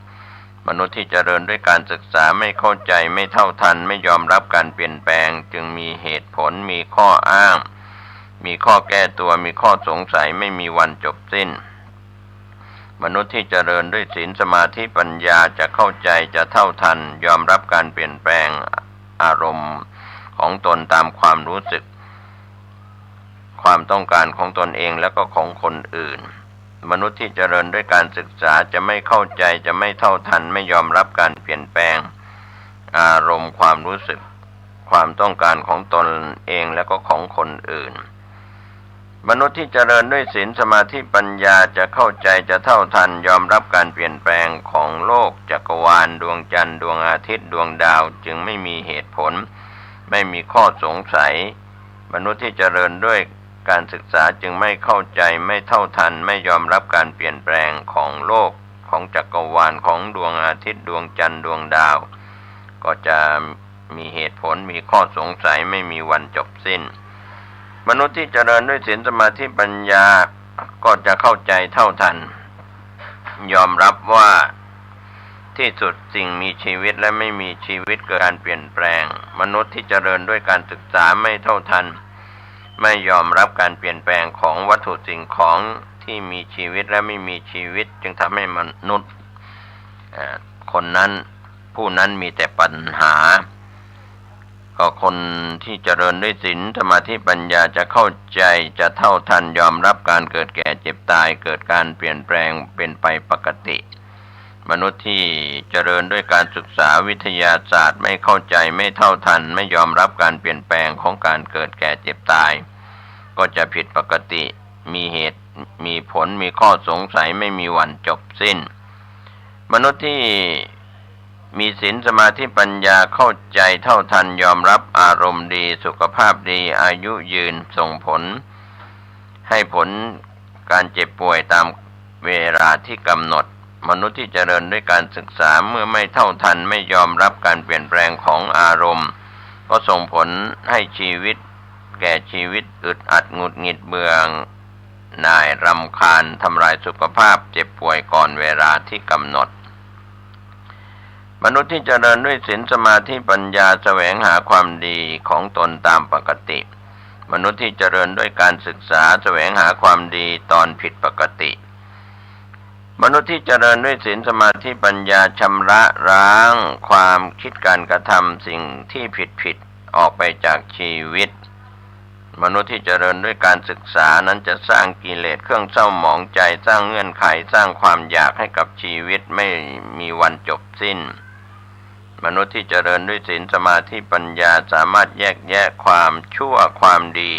มนุษย์ที่เจริญด้วยการศึกษาไม่เข้าใจไม่เท่าทันไม่ยอมรับการเปลี่ยนแปลงจึงมีเหตุผลมีข้ออ้างมีข้อแก้ตัวมีข้อสงสัยไม่มีวันจบสิ้นมนุษย์ที่เจริญด้วยศีลสมาธิปัญญาจะเข้าใจจะเท่าทันยอมรับการเปลี่ยนแปลงอารมณ์ของตนตามความรู้สึกความต้องการของตนเองและก็ของคนอื่นมนุษย์ที่เจริญด้วยการศึกษาจะไม่เข้าใจจะไม่เท่าทันไม่ยอมรับการเปลี่ยนแปลงอารมณ์ความรู้สึกความต้องการของตนเองและก็ของคนอื่นมนุษย์ที่เจริญด้วยศีลสมาธิปัญญาจะเข้าใจจะเท่าทันยอมรับการเปลี่ยนแปลงของโลกจักรวาลดวงจันทร์ดวงอาทิตย์ดวงดาวจึงไม่มีเหตุผลไม่มีข้อสงสัยมนุษย์ที่เจริญด้วยการศึกษาจึงไม่เข้าใจไม่เท่าทันไม่ยอมรับการเปลี่ยนแปลงของโลกของจักรวาลของดวงอาทิตย์ดวงจันทร์ดวงดาวก็จะมีเหตุผลมีข้อสงสัยไม่มีวันจบสิ้นมนุษย์ที่เจริญด้วยศีลสมาธิปัญญาก็จะเข้าใจเท่าทันยอมรับว่าที่สุดสิ่งมีชีวิตและไม่มีชีวิตเกิดการเปลี่ยนแปลงมนุษย์ที่เจริญด้วยการศึกษาไม่เท่าทันไม่ยอมรับการเปลี่ยนแปลงของวัตถุสิ่งของที่มีชีวิตและไม่มีชีวิตจึงทำให้มนุษย์คนนั้นผู้นั้นมีแต่ปัญหาก็คนที่เจริญด้วยศีลสมาธิปัญญาจะเข้าใจจะเท่าทันยอมรับการเกิดแก่เจ็บตายเกิดการเปลี่ยนแปลงเป็นไปปกติมนุษย์ที่เจริญด้วยการศึกษาวิทยาศาสตร์ไม่เข้าใจไม่เท่าทันไม่ยอมรับการเปลี่ยนแปลงของการเกิดแก่เจ็บตายก็จะผิดปกติ มีเหตุมีผลมีข้อสงสัยไม่มีวันจบสิ้นมนุษย์ที่มีศีลสมาธิปัญญาเข้าใจเท่าทันยอมรับอารมณ์ดีสุขภาพดีอายุยืนส่งผลให้ผลการเจ็บป่วยตามเวลาที่กำหนดมนุษย์ที่เจริญด้วยการศึกษาเมื่อไม่เท่าทันไม่ยอมรับการเปลี่ยนแปลงของอารมณ์ก็ส่งผลให้ชีวิตแก่ชีวิตอึดอัดหงุดหงิดเบื่อหน่ายรำคาญทำลายสุขภาพเจ็บป่วยก่อนเวลาที่กำหนดมนุษย์ที่เจริญด้วยศีลสมาธิปัญญาแสวงหาความดีของตนตามปกติมนุษย์ที่เจริญด้วยการศึกษาแสวงหาความดีตอนผิดปกติมนุษย์ที่เจริญด้วยศีลสมาธิปัญญาชำระล้างความคิดการกระทำสิ่งที่ผิดออกไปจากชีวิตมนุษย์ที่เจริญด้วยการศึกษานั้นจะสร้างกิเลสเครื่องเศร้าหมองใจสร้างเงื่อนไขสร้างความอยากให้กับชีวิตไม่มีวันจบสิ้นมนุษย์ที่เจริญด้วยศีลสมาธิปัญญาสามารถแยกแยะความชั่วความดี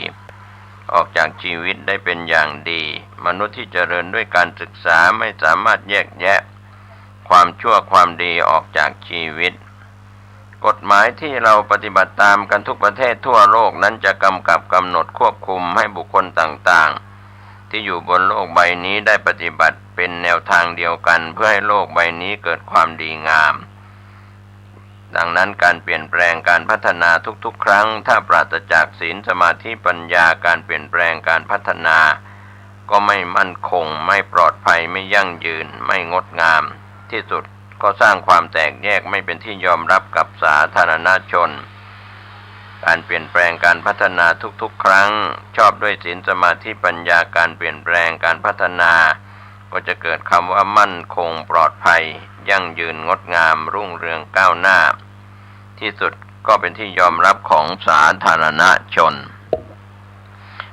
ออกจากชีวิตได้เป็นอย่างดีมนุษย์ที่เจริญด้วยการศึกษาไม่สามารถแยกแยะความชั่วความดีออกจากชีวิตกฎหมายที่เราปฏิบัติตามกันทุกประเทศทั่วโลกนั้นจะกำกับกำหนดควบคุมให้บุคคลต่างๆที่อยู่บนโลกใบนี้ได้ปฏิบัติเป็นแนวทางเดียวกันเพื่อให้โลกใบนี้เกิดความดีงามดังนั้นการเปลี่ยนแปลงการพัฒนาทุกๆครั้งถ้าปราศจากศีลสมาธิปัญญาการเปลี่ยนแปลงการพัฒนาก็ไม่มั่นคงไม่ปลอดภัยไม่ยั่งยืนไม่งดงามที่สุดก็สร้างความแตกแยกไม่เป็นที่ยอมรับกับสาธารณชนการเปลี่ยนแปลงการพัฒนาทุกๆครั้งชอบด้วยศีลสมาธิปัญญาการเปลี่ยนแปลงการพัฒนาก็จะเกิดคำว่ามั่นคงปลอดภัยยั่งยืนงดงามรุ่งเรืองก้าวหน้าที่สุดก็เป็นที่ยอมรับของสาธารณชน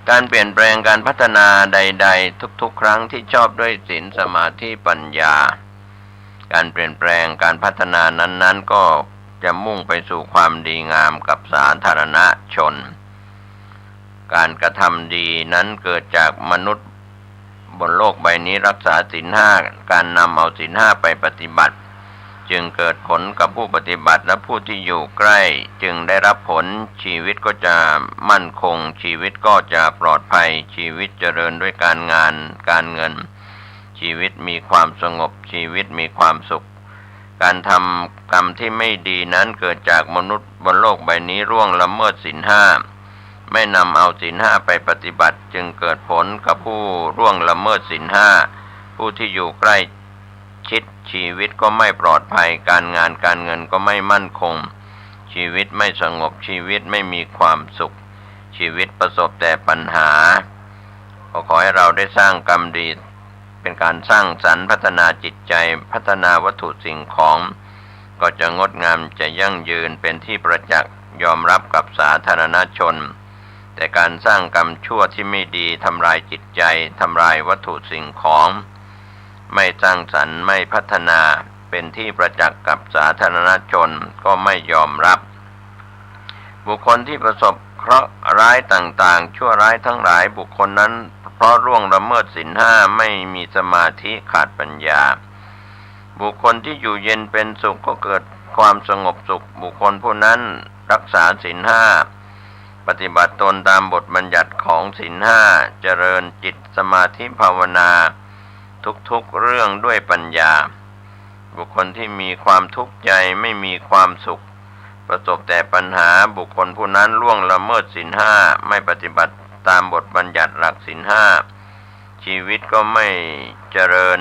การเปลี่ยนแปลงการพัฒนาใดๆทุกๆครั้งที่ชอบด้วยศีลสมาธิปัญญาการเปลี่ยนแปลงการพัฒนานั้นๆก็จะมุ่งไปสู่ความดีงามกับสาธารณชนการกระทำดีนั้นเกิดจากมนุษย์บนโลกใบนี้รักษาศีลห้าการนำเอาศีลห้าไปปฏิบัติจึงเกิดผลกับผู้ปฏิบัติและผู้ที่อยู่ใกล้จึงได้รับผลชีวิตก็จะมั่นคงชีวิตก็จะปลอดภัยชีวิตเจริญด้วยการงานการเงินชีวิตมีความสงบชีวิตมีความสุขการทำกรรมที่ไม่ดีนั้นเกิดจากมนุษย์บนโลกใบนี้ล่วงละเมิดศีลห้าไม่นำเอาศีลห้าไปปฏิบัติจึงเกิดผลกับผู้ล่วงละเมิดศีลห้าผู้ที่อยู่ใกล้ชิดชีวิตก็ไม่ปลอดภัยการงานการเงินก็ไม่มั่นคงชีวิตไม่สงบชีวิตไม่มีความสุขชีวิตประสบแต่ปัญหาขอให้เราได้สร้างกรรมดีเป็นการสร้างสรรค์พัฒนาจิตใจพัฒนาวัตถุสิ่งของก็จะงดงามจะยั่งยืนเป็นที่ประจักษ์ยอมรับกับสาธารณชนแต่การสร้างกรรมชั่วที่ไม่ดีทำลายจิตใจทำลายวัตถุสิ่งของไม่สร้างสรรค์ไม่พัฒนาเป็นที่ประจักษ์กับสาธารณชนก็ไม่ยอมรับบุคคลที่ประสบเคราะห์ร้ายต่างๆชั่วร้ายทั้งหลายบุคคลนั้นเพราะล่วงละเมิดศีลห้าไม่มีสมาธิขาดปัญญาบุคคลที่อยู่เย็นเป็นสุขก็เกิดความสงบสุขบุคคลผู้นั้นรักษาศีลห้าปฏิบัติตนตามบทบัญญัติของศีลห้าเจริญจิตสมาธิภาวนาทุกๆเรื่องด้วยปัญญาบุคคลที่มีความทุกข์ใจไม่มีความสุขประสบแต่ปัญหาบุคคลผู้นั้นล่วงละเมิดศีลห้าไม่ปฏิบัติตามบทบัญญัติหลักศีลห้าชีวิตก็ไม่เจริญ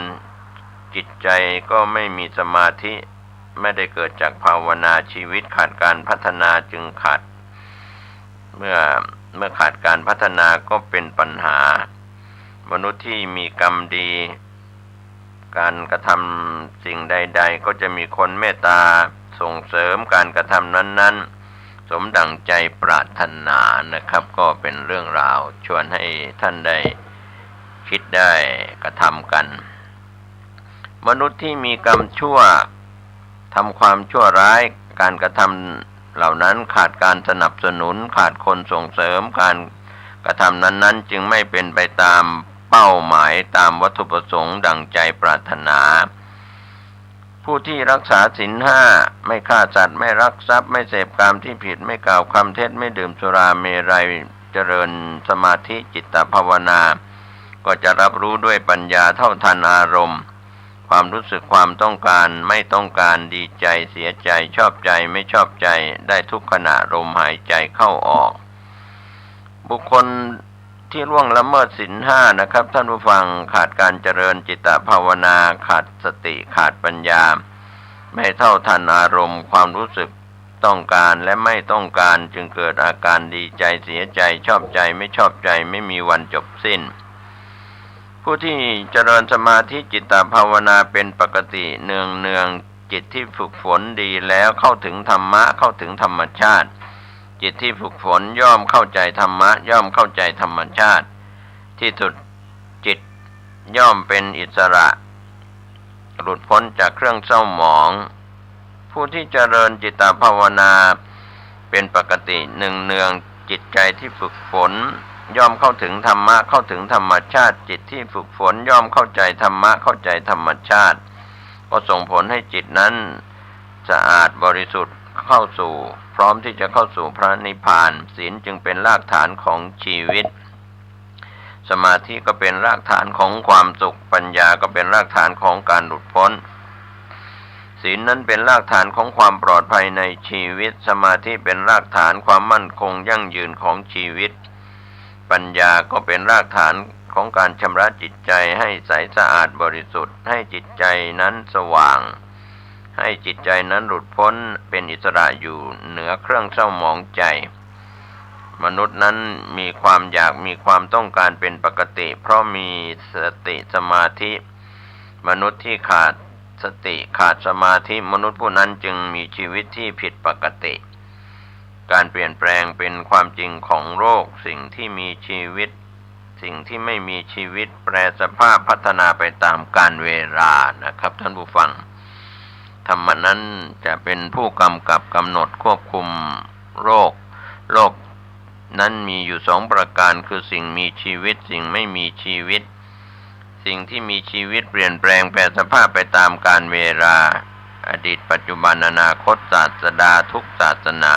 จิตใจก็ไม่มีสมาธิไม่ได้เกิดจากภาวนาชีวิตขาดการพัฒนาจึงขาดเมื่อขาดการพัฒนาก็เป็นปัญหามนุษย์ที่มีกรรมดีการกระทำสิ่งใดๆก็จะมีคนเมตตาส่งเสริมการกระทำนั้นๆสมดั่งใจปรารถนานะครับก็เป็นเรื่องราวชวนให้ท่านได้คิดได้กระทำกันมนุษย์ที่มีกรรมชั่วทำความชั่วร้ายการกระทำเหล่านั้นขาดการสนับสนุนขาดคนส่งเสริมการ กระทำนั้นๆจึงไม่เป็นไปตามเป้าหมายตามวัตถุประสงค์ดังใจปรารถนาผู้ที่รักษาศีลห้าไม่ฆ่าสัตว์ไม่ลักทรัพย์ไม่เสพกามที่ผิดไม่กล่าวคำเท็จไม่ดื่มสุราเมรัยเจริญสมาธิจิตตภาวนาก็จะรับรู้ด้วยปัญญาเท่าทันอารมณ์ความรู้สึกความต้องการไม่ต้องการดีใจเสียใจชอบใจไม่ชอบใจได้ทุกขณะลมหายใจเข้าออกบุคคลที่ล่วงละเมิดศีลห้านะครับท่านผู้ฟังขาดการเจริญจิตตภาวนาขาดสติขาดปัญญาไม่เท่าทันอารมณ์ความรู้สึกต้องการและไม่ต้องการจึงเกิดอาการดีใจเสียใจชอบใจไม่ชอบใจไม่มีวันจบสิ้นผู้ที่เจริญสมาธิจิตตภาวนาเป็นปกติเนืองจิตที่ฝึกฝนดีแล้วเข้าถึงธรรมะเข้าถึงธรรมชาติจิตที่ฝึกฝนย่อมเข้าใจธรรมะย่อมเข้าใจธรรมชาติที่สุดจิตย่อมเป็นอิสระหลุดพ้นจากเครื่องเศร้าหมองผู้ที่เจริญจิตตภาวนาเป็นปกติเนืองจิตใจที่ฝึกฝนย่อมเข้าถึงธรรมะเข้าถึงธรรมชาติจิตที่ฝึกฝนย่อมเข้าใจธรรมะเข้าใจธรรมชาติก็ส่งผลให้จิตนั้นสะอาดบริสุทธิ์เข้าสู่พร้อมที่จะเข้าสู่พระนิพพานศีลจึงเป็นรากฐานของชีวิตสมาธิก็เป็นรากฐานของความสุขปัญญาก็เป็นรากฐานของการหลุดพ้นศีลนั้นเป็นรากฐานของความปลอดภัยในชีวิตสมาธิเป็นรากฐานความมั่นคงยั่งยืนของชีวิตปัญญาก็เป็นรากฐานของการชำระจิตใจให้ใสสะอาดบริสุทธิ์ให้จิตใจนั้นสว่างให้จิตใจนั้นหลุดพ้นเป็นอิสระอยู่เหนือเครื่องเศร้าหมองใจมนุษย์นั้นมีความอยากมีความต้องการเป็นปกติเพราะมีสติสมาธิมนุษย์ที่ขาดสติขาดสมาธิมนุษย์ผู้นั้นจึงมีชีวิตที่ผิดปกติการเปลี่ยนแปลงเป็นความจริงของโลกสิ่งที่มีชีวิตสิ่งที่ไม่มีชีวิตแปรสภาพพัฒนาไปตามกาลเวลานะครับท่านผู้ฟังธรรมะนั้นจะเป็นผู้กำกับกำหนดควบคุมโลกนั้นมีอยู่สองประการคือสิ่งมีชีวิตสิ่งไม่มีชีวิตสิ่งที่มีชีวิตเปลี่ยนแปลงแปรสภาพไปตามกาลเวลาอดีตปัจจุบันอนาคตศาสดาทุกศาสนา